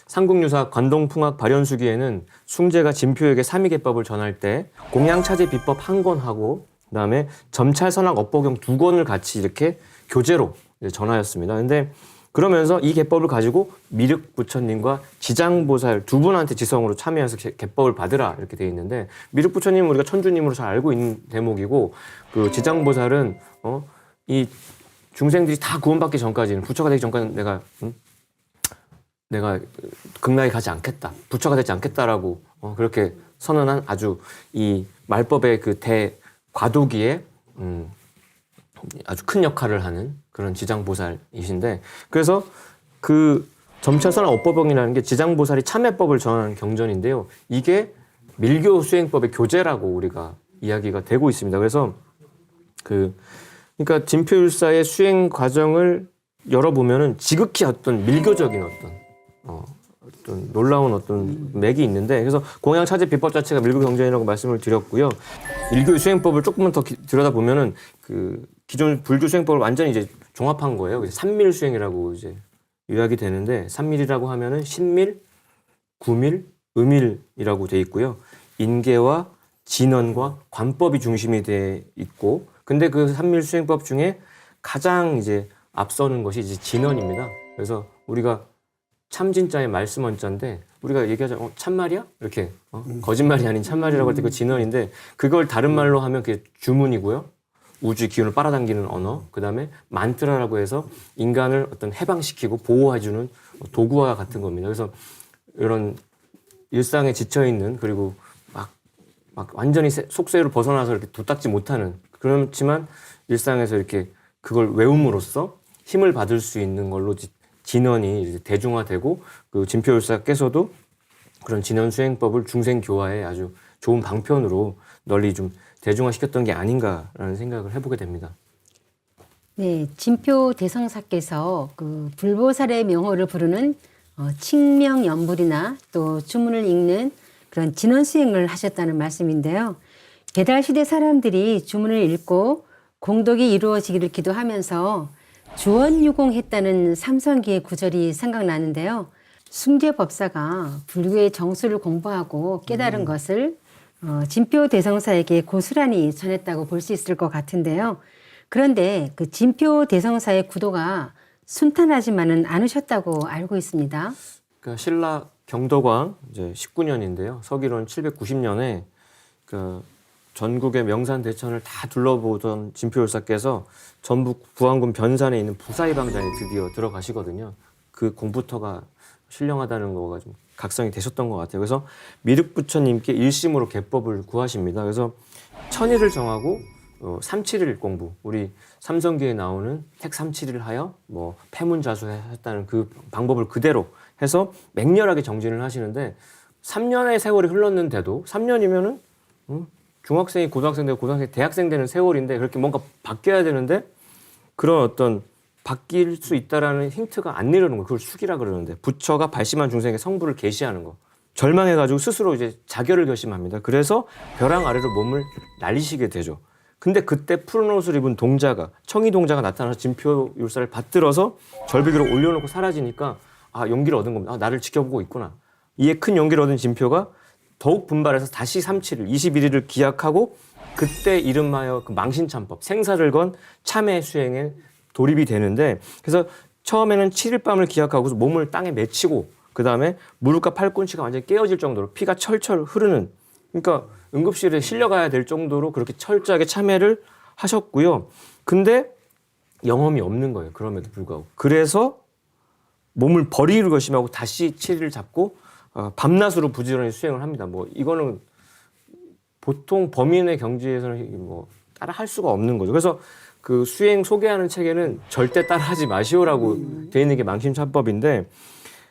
삼국유사 관동풍악 발현수기에는 숭제가 진표에게 삼위계법을 전할 때 공양차제 비법 한 권하고 그다음에 점찰선악 업보경 2권을 같이 이렇게 교재로 이제 전하였습니다. 근데 그러면서 이 계법을 가지고 미륵 부처님과 지장보살 두 분한테 지성으로 참여해서 계법을 받으라 이렇게 돼 있는데, 미륵 부처님은 우리가 천주님으로 잘 알고 있는 대목이고, 그 지장보살은 이 중생들이 다 구원받기 전까지는, 부처가 되기 전까지는 내가 극락에 가지 않겠다, 부처가 되지 않겠다라고 그렇게 선언한 아주 이 말법의 그 대과도기에 아주 큰 역할을 하는 그런 지장보살이신데, 그래서 그 점차선악 업보경이라는 게 지장보살이 참회법을 전하는 경전인데요. 이게 밀교 수행법의 교재라고 우리가 이야기가 되고 있습니다. 그래서 그러니까 진표율사의 수행 과정을 열어보면은 지극히 어떤 밀교적인 어떤 놀라운 어떤 맥이 있는데, 그래서 공양차제 비법 자체가 밀교 경전이라고 말씀을 드렸고요. 밀교 수행법을 조금만 더 들여다보면은 그 기존 불교 수행법을 완전히 이제 종합한 거예요. 그래서 삼밀 수행이라고 이제 요약이 되는데, 삼밀이라고 하면은 신밀, 구밀, 음밀이라고 돼 있고요. 인계와 진언과 관법이 중심이 돼 있고, 근데 그 삼밀 수행법 중에 가장 이제 앞서는 것이 이제 진언입니다. 그래서 우리가 참진자의 말씀 원자인데, 우리가 얘기하자 참말이야? 이렇게 거짓말이 아닌 참말이라고 할 때 그 진언인데, 그걸 다른 말로 하면 그게 주문이고요. 우주의 기운을 빨아당기는 언어, 그 다음에 만트라라고 해서 인간을 어떤 해방시키고 보호해주는 도구와 같은 겁니다. 그래서 이런 일상에 지쳐있는, 그리고 막 완전히 속세로 벗어나서 이렇게 도닦지 못하는, 그렇지만 일상에서 이렇게 그걸 외움으로써 힘을 받을 수 있는 걸로 진언이 이제 대중화되고, 그 진표율사께서도 그런 진언 수행법을 중생교화에 아주 좋은 방편으로 널리 좀 대중화시켰던 게 아닌가라는 생각을 해보게 됩니다. 네, 진표 대성사께서 그 불보살의 명호를 부르는 칭명연불이나 또 주문을 읽는 그런 진언 수행을 하셨다는 말씀인데요. 배달시대 사람들이 주문을 읽고 공덕이 이루어지기를 기도하면서 주원유공했다는 삼성기의 구절이 생각나는데요. 숭제법사가 불교의 정수를 공부하고 깨달은 것을 진표 대성사에게 고스란히 전했다고 볼 수 있을 것 같은데요. 그런데 그 진표 대성사의 구도가 순탄하지만은 않으셨다고 알고 있습니다. 그러니까 신라 경덕왕 이제 19년인데요. 서기론 790년에 그 전국의 명산 대천을 다 둘러보던 진표율사께서 전북 부안군 변산에 있는 부사이방장에 드디어 들어가시거든요. 그 공부터가 신령하다는 거가 좀 각성이 되셨던 것 같아요. 그래서 미륵 부처님께 일심으로 계법을 구하십니다. 그래서 천일을 정하고 3-7일 공부, 우리 삼성기에 나오는 택 3-7일 하여 뭐 폐문자수했다는 그 방법을 그대로 해서 맹렬하게 정진을 하시는데, 3년의 세월이 흘렀는데도, 3년이면은 중학생이 고등학생 되고 고등학생이 대학생 되는 세월인데, 그렇게 뭔가 바뀌어야 되는데 그런 어떤 바뀔 수 있다라는 힌트가 안 내려오는 거, 그걸 숙이라 그러는데, 부처가 발심한 중생의 성부를 계시하는 거, 절망해가지고 스스로 이제 자결을 결심합니다. 그래서 벼랑 아래로 몸을 날리시게 되죠. 근데 그때 푸른 옷을 입은 동자가, 청이 동자가 나타나서 진표율사를 받들어서 절벽으로 올려놓고 사라지니까 용기를 얻은 겁니다. 나를 지켜보고 있구나. 이에 큰 용기를 얻은 진표가 더욱 분발해서 다시 3-7일, 21일을 기약하고, 그때 이름하여 그 망신참법, 생사를 건 참회 수행에 돌입이 되는데, 그래서 처음에는 7일 밤을 기약하고서 몸을 땅에 맺히고, 그 다음에 무릎과 팔꿈치가 완전히 깨어질 정도로 피가 철철 흐르는, 그러니까 응급실에 실려가야 될 정도로 그렇게 철저하게 참회를 하셨고요. 근데 영험이 없는 거예요. 그럼에도 불구하고. 그래서 몸을 버리기를 결심하고 다시 7일을 잡고 밤낮으로 부지런히 수행을 합니다. 뭐 이거는 보통 범인의 경지에서는 뭐 따라 할 수가 없는 거죠. 그래서 그 수행 소개하는 책에는 절대 따라하지 마시오라고 돼 있는 게 망신참법인데,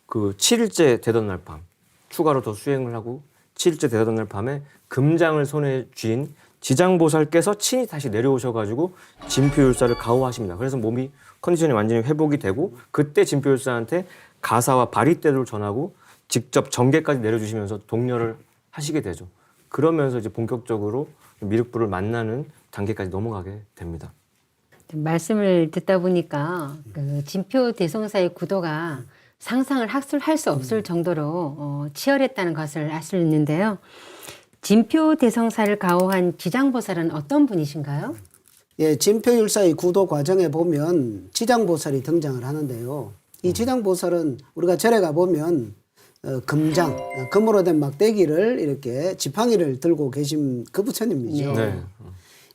그 7일째 되던 날 밤 추가로 더 수행을 하고 7일째 되던 날 밤에 금장을 손에 쥔 지장보살께서 친히 다시 내려오셔가지고 진표율사를 가호하십니다. 그래서 몸이 컨디션이 완전히 회복이 되고, 그때 진표율사한테 가사와 바리떼를 전하고 직접 정계까지 내려주시면서 독려를 하시게 되죠. 그러면서 이제 본격적으로 미륵부를 만나는 단계까지 넘어가게 됩니다. 말씀을 듣다 보니까 그 진표 대성사의 구도가 상상을 학술할 수 없을 정도로 치열했다는 것을 알 수 있는데요. 진표 대성사를 가호한 지장보살은 어떤 분이신가요? 예, 진표율사의 구도 과정에 보면 지장보살이 등장을 하는데요. 이 지장보살은 우리가 절에 가보면 금장, 금으로 된 막대기를 이렇게 지팡이를 들고 계신 그 부처님이죠. 네.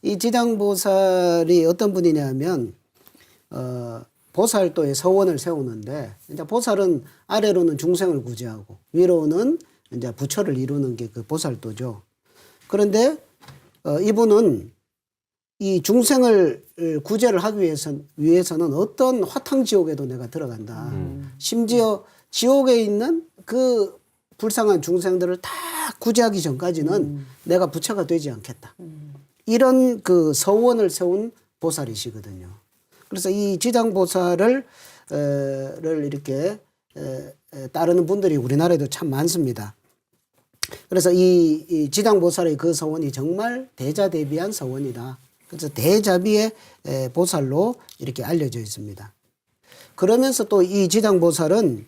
이 지장보살이 어떤 분이냐면 보살도의 서원을 세우는데 이제 보살은 아래로는 중생을 구제하고 위로는 이제 부처를 이루는 게 그 보살도죠. 그런데 이분은 이 중생을 구제를 하기 위해서는 어떤 화탕지옥에도 내가 들어간다. 심지어 지옥에 있는 그 불쌍한 중생들을 다 구제하기 전까지는 내가 부처가 되지 않겠다. 이런 그 서원을 세운 보살이시거든요. 그래서 이 지장보살을 이렇게 따르는 분들이 우리나라에도 참 많습니다. 그래서 이 지장보살의 그 서원이 정말 대자대비한 서원이다. 그래서 대자비의 보살로 이렇게 알려져 있습니다. 그러면서 또 이 지장보살은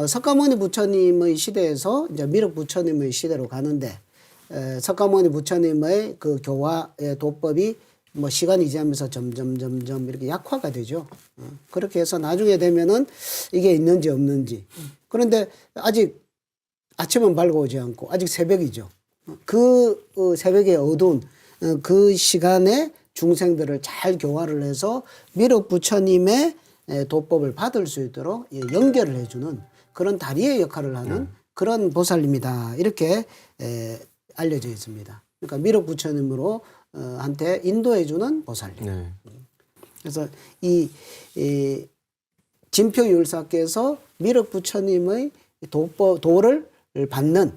석가모니 부처님의 시대에서 이제 미륵 부처님의 시대로 가는데 석가모니 부처님의 그 교화의 도법이 뭐 시간이 지나면서 점점 이렇게 약화가 되죠. 그렇게 해서 나중에 되면은 이게 있는지 없는지. 그런데 아직 아침은 밝아오지 않고 아직 새벽이죠. 그 새벽에 어두운 그 시간에 중생들을 잘 교화를 해서 미륵 부처님의 도법을 받을 수 있도록 연결을 해주는 그런 다리의 역할을 하는 그런 보살입니다. 이렇게 알려져 있습니다. 그러니까 미륵 부처님으로 한테 인도해주는 보살님. 네. 그래서 이 진표율사께서 미륵 부처님의 도를 받는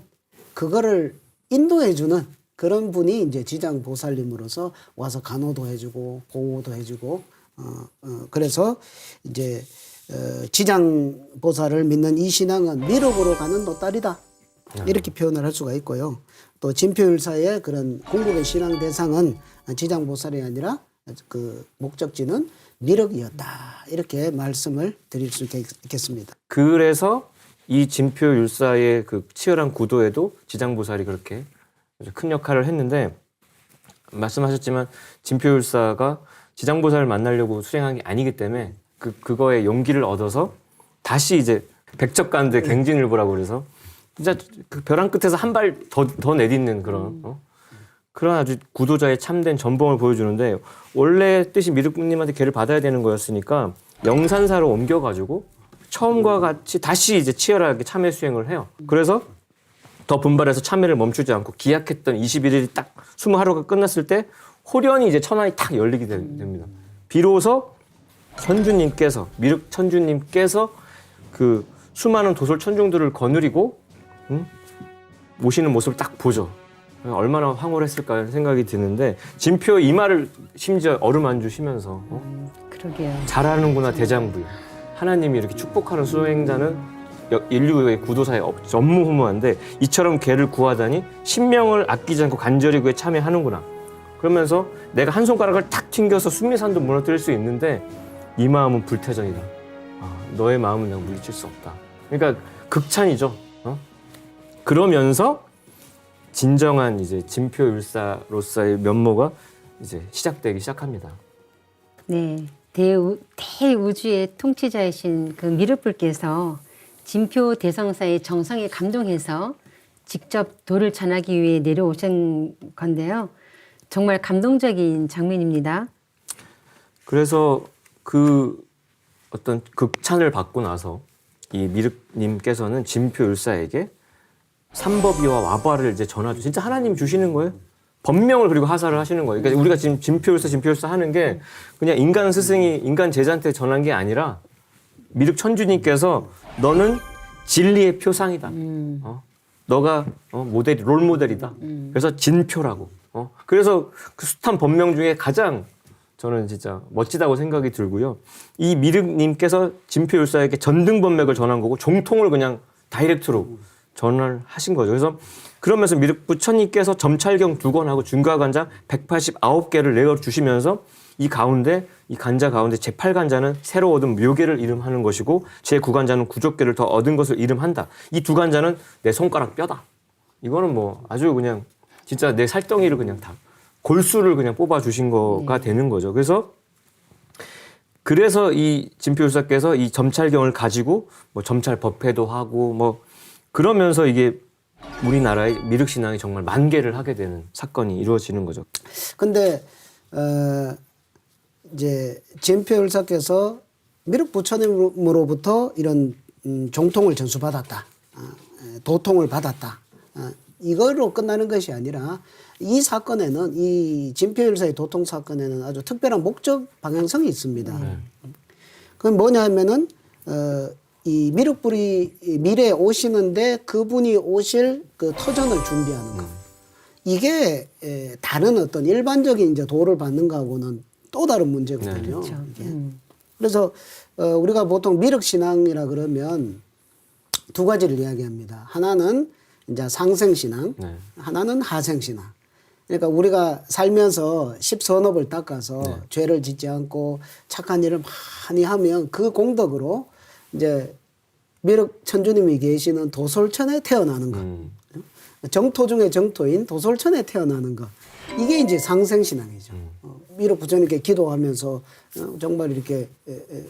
그거를 인도해주는 그런 분이 이제 지장보살님으로서 와서 간호도 해주고 보호도 해주고 그래서 이제 지장보살을 믿는 이 신앙은 미륵으로 가는 도딸이다. 이렇게 표현을 할 수가 있고요. 또 진표율사의 그런 궁극의 신앙 대상은 지장보살이 아니라 그 목적지는 미륵이었다. 이렇게 말씀을 드릴 수 있겠습니다. 그래서 이 진표율사의 그 치열한 구도에도 지장보살이 그렇게 큰 역할을 했는데 말씀하셨지만 진표율사가 지장보살을 만나려고 수행한 게 아니기 때문에 그거에 용기를 얻어서 다시 이제 백척간대 갱진일보라고 그래서 진짜 그 벼랑 끝에서 한 발 더 내딛는 그런 그런 아주 구도자의 참된 전봉을 보여주는데 원래 뜻이 미륵님한테 계를 받아야 되는 거였으니까 영산사로 옮겨가지고 처음과 같이 다시 이제 치열하게 참회 수행을 해요. 그래서 더 분발해서 참회를 멈추지 않고 기약했던 21일이 딱 20하루가 끝났을 때 호련히 이제 천안이 탁 열리게 됩니다. 비로소 천주님께서 미륵 천주님께서 그 수많은 도솔 천중들을 거느리고 오시는 모습을 딱 보죠. 얼마나 황홀했을까 생각이 드는데 진표 이마를 심지어 어루만주 쉬면서 그러게요. 잘하는구나 대장부요. 하나님이 이렇게 축복하는 수행자는 인류의 구도사에 전무후무한데 이처럼 걔를 구하다니 신명을 아끼지 않고 간절히 그에 참여하는구나. 그러면서 내가 한 손가락을 탁 튕겨서 수미산도 무너뜨릴 수 있는데 이 마음은 불태전이다. 너의 마음은 내가 물리칠 수 없다. 그러니까 극찬이죠. 그러면서 진정한 이제 진표율사로서의 면모가 이제 시작되기 시작합니다. 네, 대우주의 통치자이신 그 미륵불께서 진표 대성사의 정성에 감동해서 직접 도를 전하기 위해 내려오신 건데요. 정말 감동적인 장면입니다. 그래서 그 어떤 극찬을 받고 나서 이 미륵님께서는 진표율사에게 삼법이와 와바를 이제 전하죠. 진짜 하나님 주시는 거예요. 법명을 그리고 하사를 하시는 거예요. 그러니까 우리가 지금 진표율사 하는 게 그냥 인간 스승이 인간 제자한테 전한 게 아니라 미륵 천주님께서 너는 진리의 표상이다. 너가 롤 모델이다. 그래서 진표라고. 그래서 그 숱한 법명 중에 가장 저는 진짜 멋지다고 생각이 들고요. 이 미륵님께서 진표율사에게 전등법맥을 전한 거고 종통을 그냥 다이렉트로 전을 하신 거죠. 그래서 그러면서 미륵 부처님께서 점찰경 2권하고 중가관장 189개를 내어주시면서 이 가운데 이 간자 가운데 제8간자는 새로 얻은 묘계를 이름하는 것이고 제9간자는 구족계를 더 얻은 것을 이름한다. 이 두 간자는 내 손가락 뼈다. 이거는 뭐 아주 그냥 진짜 내 살덩이를 그냥 다 골수를 그냥 뽑아 주신 거가 되는 거죠. 그래서 이 진표율사께서 이 점찰경을 가지고 뭐 점찰 법회도 하고 뭐 그러면서 이게 우리나라의 미륵신앙이 정말 만개를 하게 되는 사건이 이루어지는 거죠. 근데 이제 진표율사께서 미륵 부처님으로부터 이런 종통을 전수받았다, 도통을 받았다. 이걸로 끝나는 것이 아니라 이 사건에는 이 진표율사의 도통 사건에는 아주 특별한 목적 방향성이 있습니다. 그건 뭐냐면은 이 미륵불이 미래에 오시는데 그분이 오실 그 터전을 준비하는 거. 이게 다른 어떤 일반적인 이제 도를 받는 거하고는 또 다른 문제거든요. 그렇죠. 이게. 그래서 우리가 보통 미륵신앙이라 그러면 두 가지를 이야기합니다. 하나는 이제 상생신앙, 네. 하나는 하생신앙. 그러니까 우리가 살면서 십선업을 닦아서 네. 죄를 짓지 않고 착한 일을 많이 하면 그 공덕으로 이제 미륵 천주님이 계시는 도솔천에 태어나는 것. 정토 중에 정토인 도솔천에 태어나는 것. 이게 이제 상생신앙이죠. 미륵 부처님께 기도하면서 정말 이렇게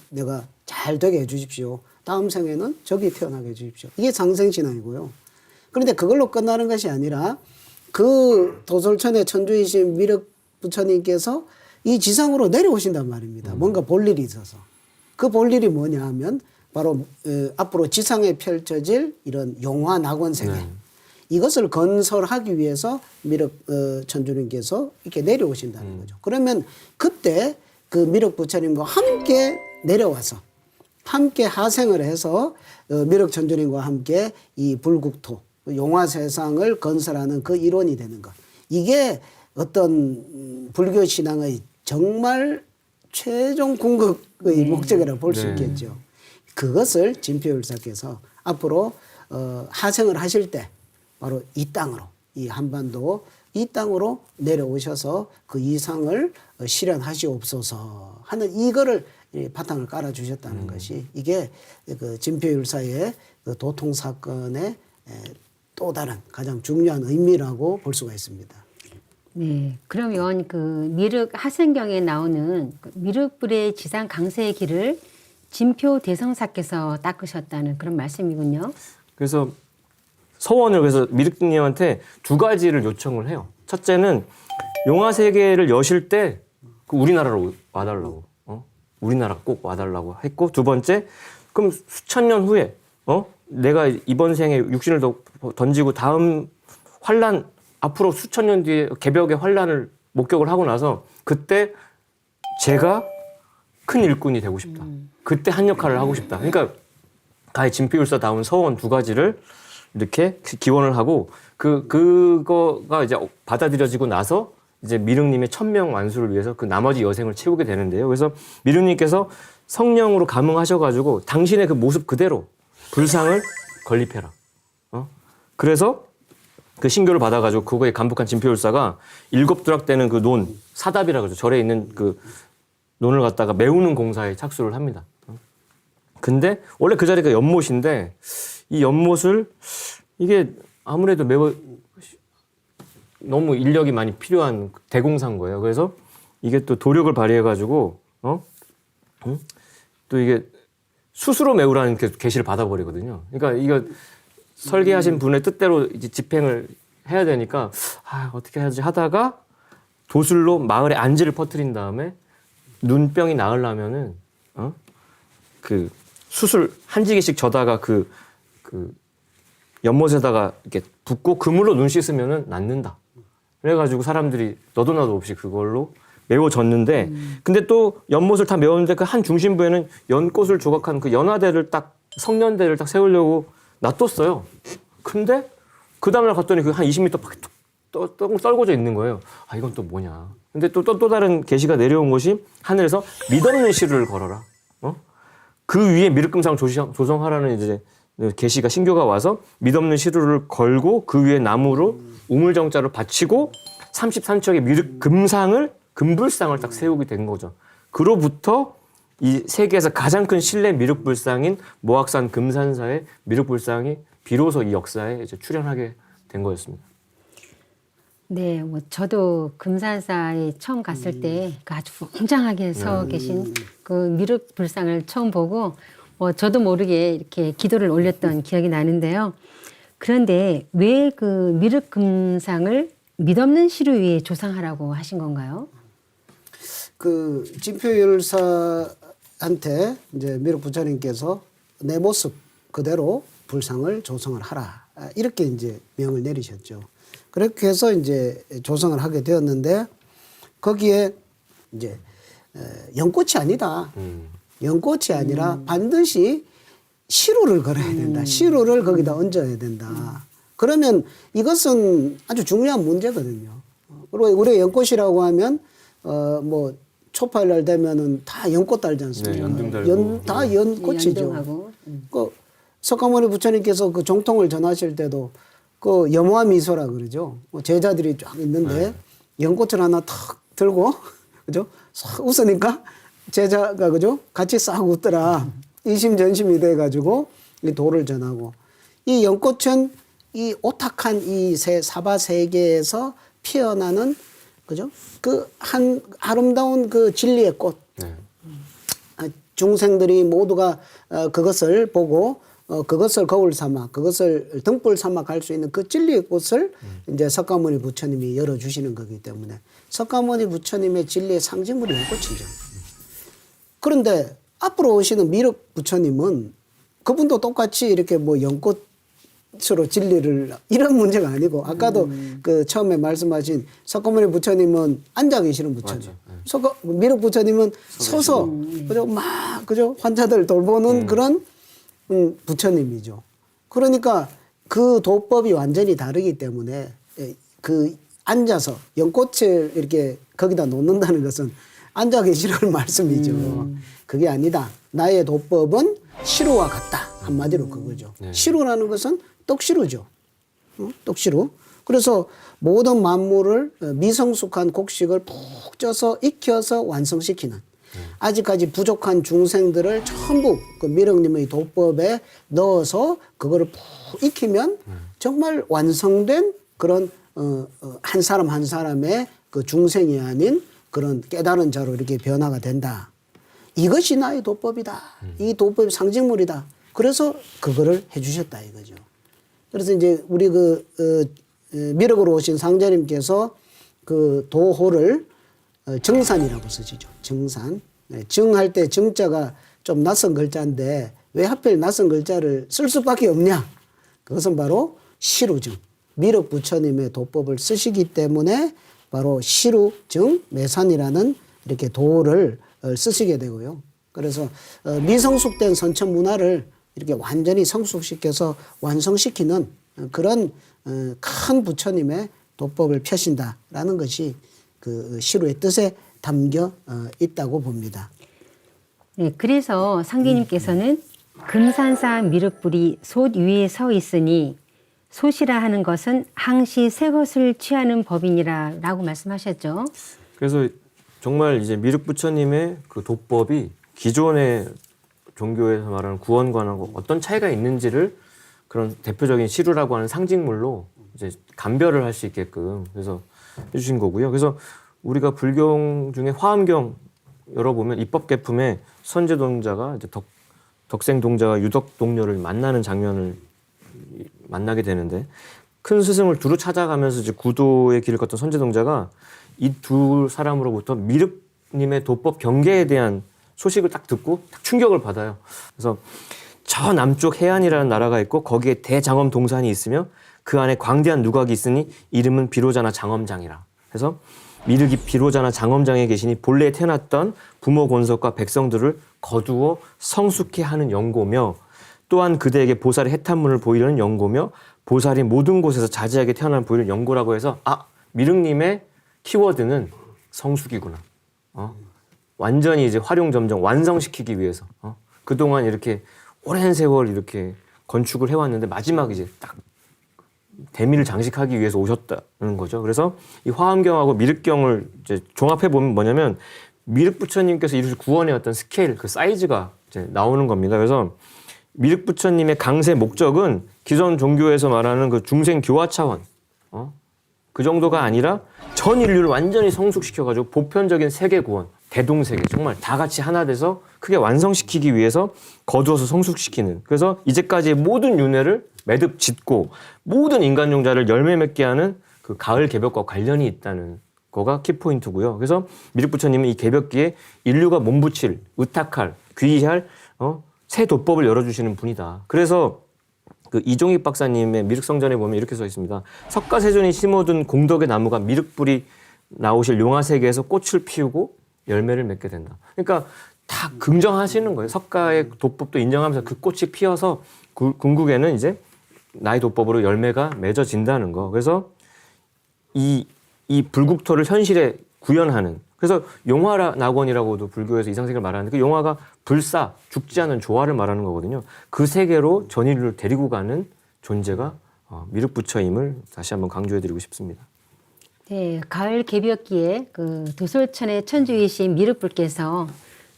내가 잘 되게 해 주십시오. 다음 생에는 저기 태어나게 해 주십시오. 이게 상생신앙이고요. 그런데 그걸로 끝나는 것이 아니라 그 도솔천의 천주이신 미륵 부처님께서 이 지상으로 내려오신단 말입니다. 뭔가 볼일이 있어서. 그 볼일이 뭐냐 하면 바로 앞으로 지상에 펼쳐질 이런 용화 낙원 세계. 이것을 건설하기 위해서 미륵 천주님께서 이렇게 내려오신다는 거죠. 그러면 그때 그 미륵 부처님과 함께 내려와서 함께 하생을 해서 미륵 천주님과 함께 이 불국토 용화 세상을 건설하는 그 일원이 되는 것. 이게 어떤 불교 신앙의 정말 최종 궁극의 목적이라고 볼 수 있겠죠. 그것을 진표율사께서 앞으로 하생을 하실 때 바로 이 땅으로, 이 한반도 이 땅으로 내려오셔서 그 이상을 실현하시옵소서 하는 이거를 바탕을 깔아주셨다는 것이 이게 그 진표율사의 그 도통 사건의 또 다른 가장 중요한 의미라고 볼 수가 있습니다. 네, 그러면 그 미륵 하생경에 나오는 그 미륵불의 지상 강세의 길을 진표 대성사께서 닦으셨다는 그런 말씀이군요. 그래서 서원을 그래서 미륵님한테 두 가지를 요청을 해요. 첫째는 용화 세계를 여실 때 그 우리나라로 와달라고, 우리나라 꼭 와달라고 했고, 두 번째, 그럼 수천 년 후에, 내가 이번 생에 육신을 던지고 다음 환란, 앞으로 수천 년 뒤에 개벽의 환란을 목격을 하고 나서 그때 제가 큰 일꾼이 되고 싶다. 그때 한 역할을 하고 싶다. 그러니까 가히 진표율사다운 서원 두 가지를 이렇게 기원을 하고 그거가 이제 받아들여지고 나서 이제 미륵님의 천명 완수를 위해서 그 나머지 여생을 채우게 되는데요. 그래서 미륵님께서 성령으로 감응하셔가지고 당신의 그 모습 그대로 불상을 건립해라. 그래서 그 신교를 받아가지고 그거에 감복한 진표율사가 일곱 두락되는 그 논, 사답이라고 그러죠. 절에 있는 그 논을 갖다가 메우는 공사에 착수를 합니다. 근데 원래 그 자리가 연못인데 이 연못을 이게 아무래도 매우 너무 인력이 많이 필요한 대공사인 거예요. 그래서 이게 또 도력을 발휘해가지고 또 이게 수수로 메우라는 계시를 받아버리거든요. 그러니까 이거 설계하신 분의 뜻대로 이제 집행을 해야 되니까 어떻게 하지 하다가 도술로 마을에 안지를 퍼뜨린 다음에 눈병이 나으려면은 그 수술 한 지기씩 져다가 그 연못에다가 이렇게 붓고 그물로 눈 씻으면은 낫는다. 그래가지고 사람들이 너도 나도 없이 그걸로 메워졌는데, 근데 또 연못을 다 메웠는데 그 한 중심부에는 연꽃을 조각한 그 연화대를 딱 성년대를 딱 세우려고 놔뒀어요. 근데 그 다음날 갔더니 그 한 20m 밖에 또 썰고져 있는 거예요. 이건 또 뭐냐. 근데 또 다른 계시가 내려온 것이 하늘에서 믿없는 시를 걸어라. 그 위에 미륵금상 조성하라는 이제 계시가 신교가 와서 믿없는 시루를 걸고 그 위에 나무로 우물정자를 받치고 33척의 미륵금상을 금불상을 딱 세우게 된 거죠. 그로부터 이 세계에서 가장 큰 신뢰 미륵불상인 모악산 금산사의 미륵불상이 비로소 이 역사에 이제 출연하게 된 거였습니다. 네, 뭐 저도 금산사에 처음 갔을 때 그 아주 웅장하게 서 계신 그 미륵불상을 처음 보고 저도 모르게 이렇게 기도를 올렸던 기억이 나는데요. 그런데 왜 그 미륵금상을 믿없는 시루 위에 조상하라고 하신 건가요? 그 진표열사한테 이제 미륵 부처님께서 내 모습 그대로 불상을 조성을 하라 이렇게 이제 명을 내리셨죠. 그렇게 해서 이제 조성을 하게 되었는데 거기에 이제 연꽃이 아니다. 연꽃이 아니라 반드시 시루를 걸어야 된다. 시루를 거기다 얹어야 된다. 그러면 이것은 아주 중요한 문제거든요. 그리고 우리가 연꽃이라고 하면 뭐 초파일날 되면은 다 연꽃 달지 않습니까? 네, 연등 달고. 다 연꽃이죠. 연등하고. 그 석가모니 부처님께서 그 정통을 전하실 때도 그 염화 미소라 그러죠. 뭐 제자들이 쫙 있는데 연꽃을 하나 탁 들고 그죠? 싹 웃으니까 제자가 그죠? 같이 싹 웃더라. 이심전심이 돼 가지고 이 도를 전하고 이 연꽃은 이 오탁한 이 사바 세계에서 피어나는 그죠? 그 한 아름다운 그 진리의 꽃. 네. 중생들이 모두가 그것을 보고 그것을 거울 삼아 그것을 등불 삼아 갈 수 있는 그 진리의 꽃을 이제 석가모니 부처님이 열어주시는 거기 때문에 석가모니 부처님의 진리의 상징물이 연꽃이죠. 그런데 앞으로 오시는 미륵 부처님은 그분도 똑같이 이렇게 뭐 연꽃으로 진리를 이런 문제가 아니고 아까도 그 처음에 말씀하신 석가모니 부처님은 앉아 계시는 부처님. 미륵 부처님은 서서 그죠 막 그죠 환자들 돌보는 그런 부처님이죠. 그러니까 그 도법이 완전히 다르기 때문에 그 앉아서 연꽃을 이렇게 거기다 놓는다는 것은 앉아 계시라는 말씀이죠. 그게 아니다. 나의 도법은 시루와 같다. 한마디로 그거죠. 네. 시루라는 것은 떡시루죠. 떡시루. 그래서 모든 만물을 미성숙한 곡식을 푹 쪄서 익혀서 완성시키는 아직까지 부족한 중생들을 전부 그 미륵님의 도법에 넣어서 그거를 푹 익히면 정말 완성된 그런 한 사람 한 사람의 그 중생이 아닌 그런 깨달은 자로 이렇게 변화가 된다. 이것이 나의 도법이다. 이 도법의 상징물이다. 그래서 그거를 해주셨다 이거죠. 그래서 이제 우리 미륵으로 오신 상자님께서 그 도호를 정산이라고 쓰시죠. 정산. 네, 정할 때 정자가 좀 낯선 글자인데 왜 하필 낯선 글자를 쓸 수밖에 없냐? 그것은 바로 시루정. 미륵 부처님의 도법을 쓰시기 때문에 바로 시루정 매산이라는 이렇게 도를 쓰시게 되고요. 그래서 미성숙된 선천 문화를 이렇게 완전히 성숙시켜서 완성시키는 그런 큰 부처님의 도법을 펴신다라는 것이 그 시루의 뜻에 담겨 있다고 봅니다. 네, 그래서 상계님께서는 금산사 미륵불이 솥 위에 서 있으니 솥이라 하는 것은 항시 새 것을 취하는 법이니라라고 말씀하셨죠. 그래서 정말 이제 미륵 부처님의 그 도법이 기존의 종교에서 말하는 구원관하고 어떤 차이가 있는지를 그런 대표적인 시루라고 하는 상징물로 이제 감별을 할 수 있게끔 그래서 해주신 거고요. 그래서 우리가 불경 중에 화엄경 열어보면 입법계품에 선제동자가 이제 덕생동자가 유덕동료를 만나는 장면을 만나게 되는데 큰 스승을 두루 찾아가면서 이제 구도의 길을 걷던 선제동자가 이 두 사람으로부터 미륵님의 도법 경계에 대한 소식을 딱 듣고 딱 충격을 받아요. 그래서 저 남쪽 해안이라는 나라가 있고 거기에 대장엄 동산이 있으며 그 안에 광대한 누각이 있으니 이름은 비로자나 장엄장이라. 그래서 미륵이 비로자나 장엄장에 계시니 본래 태어났던 부모 권석과 백성들을 거두어 성숙케 하는 영고며 또한 그대에게 보살의 해탈문을 보이려는 영고며 보살이 모든 곳에서 자제하게 태어난 보이는 영고라고 해서 미륵님의 키워드는 성숙이구나. 완전히 이제 활용점정 완성시키기 위해서 그동안 이렇게 오랜 세월 이렇게 건축을 해왔는데 마지막 이제 딱 대미를 장식하기 위해서 오셨다는 거죠. 그래서 이 화엄경하고 미륵경을 이제 종합해 보면 뭐냐면 미륵 부처님께서 이루실 구원의 어떤 스케일, 그 사이즈가 이제 나오는 겁니다. 그래서 미륵 부처님의 강세 목적은 기존 종교에서 말하는 그 중생 교화 차원, 그 정도가 아니라 전 인류를 완전히 성숙시켜가지고 보편적인 세계 구원, 대동세계, 정말 다 같이 하나 돼서 크게 완성시키기 위해서 거두어서 성숙시키는. 그래서 이제까지의 모든 윤회를 매듭 짓고 모든 인간 용자를 열매 맺게 하는 그 가을 개벽과 관련이 있다는 거가 키포인트고요. 그래서 미륵 부처님은 이 개벽기에 인류가 몸붙일, 의탁할, 귀의할 새 도법을 열어주시는 분이다. 그래서 그 이종익 박사님의 미륵성전에 보면 이렇게 써 있습니다. 석가세존이 심어둔 공덕의 나무가 미륵불이 나오실 용화세계에서 꽃을 피우고 열매를 맺게 된다. 그러니까 다 긍정하시는 거예요. 석가의 도법도 인정하면서 그 꽃이 피어서 궁극에는 이제 나의 도법으로 열매가 맺어진다는 거. 그래서 이 불국토를 현실에 구현하는. 그래서 용화낙원이라고도 불교에서 이상세계를 말하는데 그 용화가 불사, 죽지 않는 조화를 말하는 거거든요. 그 세계로 전인류를 데리고 가는 존재가 미륵 부처임을 다시 한번 강조해드리고 싶습니다. 네, 가을 개벽기에 그 도솔천의 천주이신 미륵불께서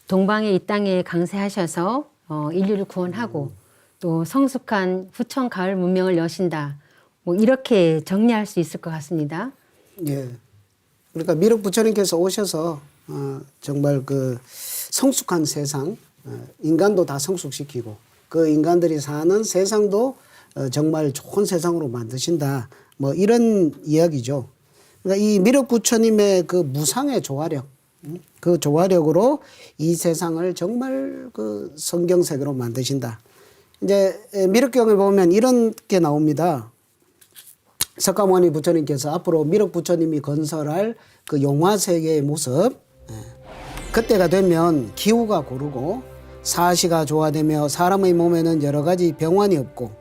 동방의 이 땅에 강세하셔서 인류를 구원하고 또 성숙한 후천 가을 문명을 여신다. 뭐 이렇게 정리할 수 있을 것 같습니다. 예. 그러니까 미륵 부처님께서 오셔서 정말 그 성숙한 세상, 인간도 다 성숙시키고 그 인간들이 사는 세상도 정말 좋은 세상으로 만드신다. 뭐 이런 이야기죠. 그러니까 이 미륵 부처님의 그 무상의 조화력, 그 조화력으로 이 세상을 정말 그 성경세계로 만드신다. 이제 미륵경에 보면 이런 게 나옵니다. 석가모니 부처님께서 앞으로 미륵 부처님이 건설할 그 용화세계의 모습, 그때가 되면 기후가 고르고 사시가 조화되며 사람의 몸에는 여러 가지 병환이 없고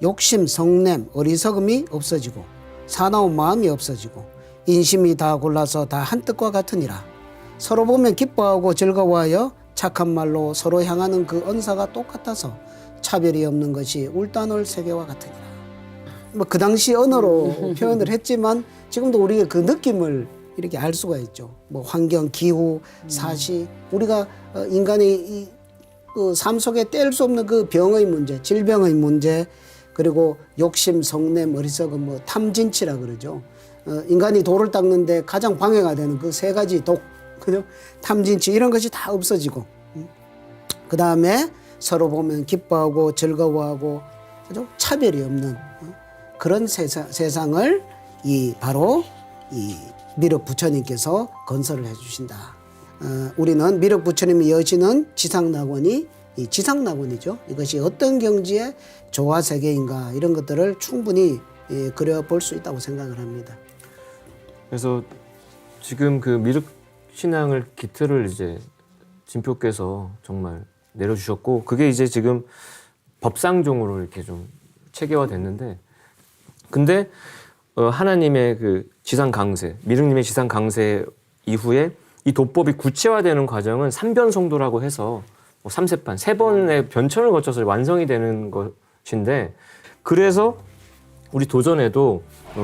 욕심, 성냄, 어리석음이 없어지고 사나운 마음이 없어지고 인심이 다 골라서 다 한 뜻과 같으니라. 서로 보면 기뻐하고 즐거워하여 착한 말로 서로 향하는 그 언사가 똑같아서 차별이 없는 것이 울다놀 세계와 같으니라. 뭐 그 당시 언어로 표현을 했지만 지금도 우리가 그 느낌을 이렇게 알 수가 있죠. 뭐 환경, 기후, 사시, 우리가 인간의 그 삶 속에 뗄 수 없는 그 병의 문제, 질병의 문제, 그리고 욕심, 성냄, 어리석음, 뭐 탐진치라 그러죠. 인간이 돌을 닦는데 가장 방해가 되는 그 세 가지 독, 그죠? 탐진치 이런 것이 다 없어지고, 그 다음에 서로 보면 기뻐하고 즐거워하고, 그죠? 차별이 없는 그런 세상을 바로 이 미륵 부처님께서 건설을 해주신다. 우리는 미륵 부처님이 여시는 지상낙원이 이 지상낙원이죠. 이것이 어떤 경지의 조화세계인가 이런 것들을 충분히 그려볼 수 있다고 생각을 합니다. 그래서 지금 그 미륵 신앙을 기틀을 이제 진표께서 정말 내려주셨고 그게 이제 지금 법상종으로 이렇게 좀 체계화됐는데 근데 하나님의 그 지상 강세, 미륵님의 지상 강세 이후에 이 도법이 구체화되는 과정은 삼변성도라고 해서 뭐 3세판, 3번의 변천을 거쳐서 완성이 되는 것인데 그래서 우리 도전에도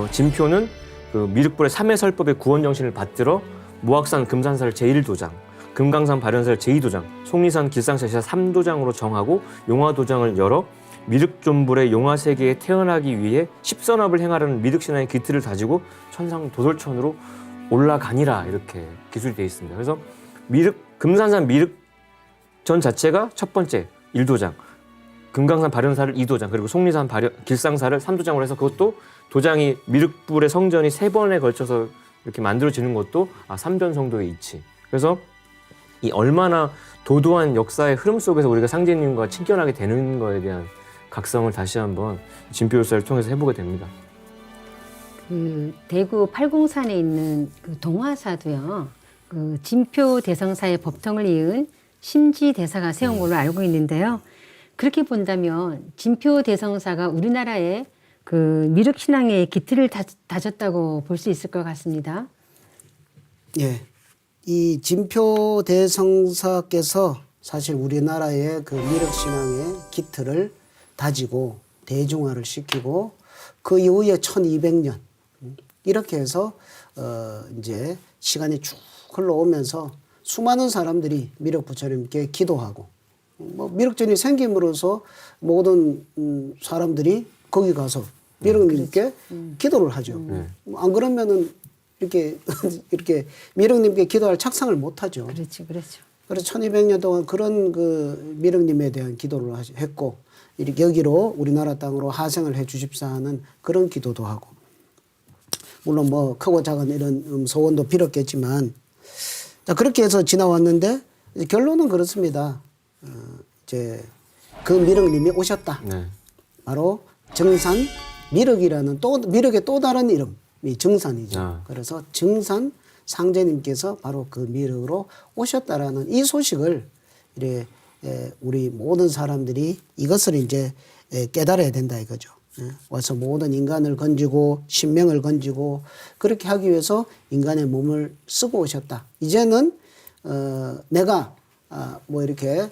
진표는 그 미륵불의 3해설법의 구원 정신을 받들어 무악산 금산사를 제1도장, 금강산 발현사를 제2도장, 속리산 길상사시사 3도장으로 정하고 용화도장을 열어 미륵존불의 용화세계에 태어나기 위해 십선업을 행하려는 미륵신앙의 기틀을 다지고 천상 도솔천으로 올라가니라 이렇게 기술이 되어 있습니다. 그래서 금산산 미륵전 자체가 첫 번째 1도장, 금강산 발현사를 2도장, 그리고 속리산 길상사를 3도장으로 해서 그것도 도장이 미륵불의 성전이 3번에 걸쳐서 이렇게 만들어지는 것도 삼변성도의 이치. 그래서 이 얼마나 도도한 역사의 흐름 속에서 우리가 상제님과 친견하게 되는 거에 대한 각성을 다시 한번 진표율사를 통해서 해보게 됩니다. 그 대구 팔공산에 있는 그 동화사도요. 그 진표 대성사의 법통을 이은 심지 대사가 세운 걸로 알고 있는데요. 그렇게 본다면 진표 대성사가 우리나라의 그 미륵 신앙의 기틀을 다졌다고 볼 수 있을 것 같습니다. 예, 이 진표 대성사께서 사실 우리나라의 그 미륵 신앙의 기틀을 다지고 대중화를 시키고 그 이후에 1200년 이렇게 해서 이제 시간이 쭉 흘러오면서 수많은 사람들이 미륵부처님께 기도하고 뭐 미륵전이 생김으로써 모든 사람들이 거기 가서 미륵님께 기도를 하죠. 안 그러면은 이렇게 미륵님께 기도할 착상을 못 하죠. 그렇죠, 그렇죠. 그래서 1200년 동안 그런 그 미륵님에 대한 기도를 했고 이렇게 여기로 우리나라 땅으로 하생을 해 주십사 하는 그런 기도도 하고 물론 뭐 크고 작은 이런 소원도 빌었겠지만 자 그렇게 해서 지나왔는데 이제 결론은 그렇습니다. 이제 그 미륵님이 오셨다. 네. 바로 정산 미륵이라는 미륵의 또 다른 이름이 정산이죠. 아. 그래서 정산 상제님께서 바로 그 미륵으로 오셨다라는 이 소식을 이래 우리 모든 사람들이 이것을 이제 깨달아야 된다 이거죠. 와서 모든 인간을 건지고 신명을 건지고 그렇게 하기 위해서 인간의 몸을 쓰고 오셨다. 이제는 내가 뭐 이렇게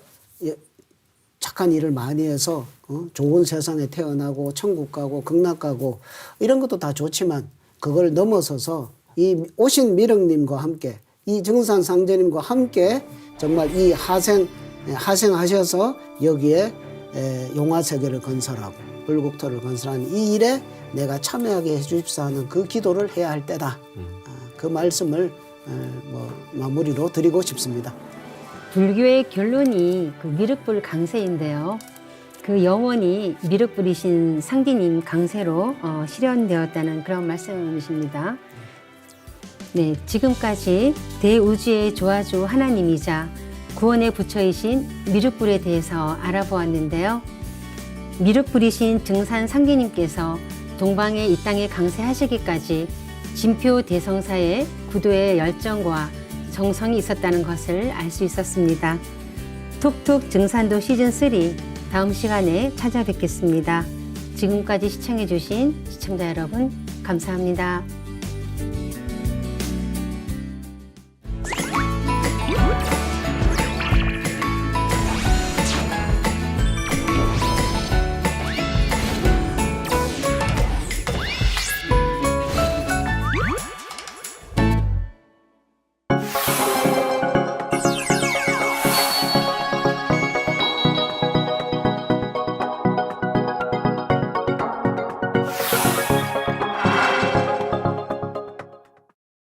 착한 일을 많이 해서 좋은 세상에 태어나고 천국 가고 극락 가고 이런 것도 다 좋지만 그걸 넘어서서 이 오신 미륵님과 함께 이 정산 상제님과 함께 정말 이 하생하셔서 여기에 용화세계를 건설하고 불국토를 건설하는 이 일에 내가 참여하게 해주십사 하는 그 기도를 해야 할 때다. 그 말씀을 뭐 마무리로 드리고 싶습니다. 불교의 결론이 그 미륵불 강세인데요. 그 영원히 미륵불이신 상디님 강세로 실현되었다는 그런 말씀이십니다. 네, 지금까지 대우주의 조화주 하나님이자 구원의 부처이신 미륵불에 대해서 알아보았는데요. 미륵불이신 증산 상디님께서 동방의 이 땅에 강세하시기까지 진표 대성사의 구도의 열정과 정성이 있었다는 것을 알 수 있었습니다. 톡톡 증산도 시즌3 다음 시간에 찾아뵙겠습니다. 지금까지 시청해 주신 시청자 여러분 감사합니다.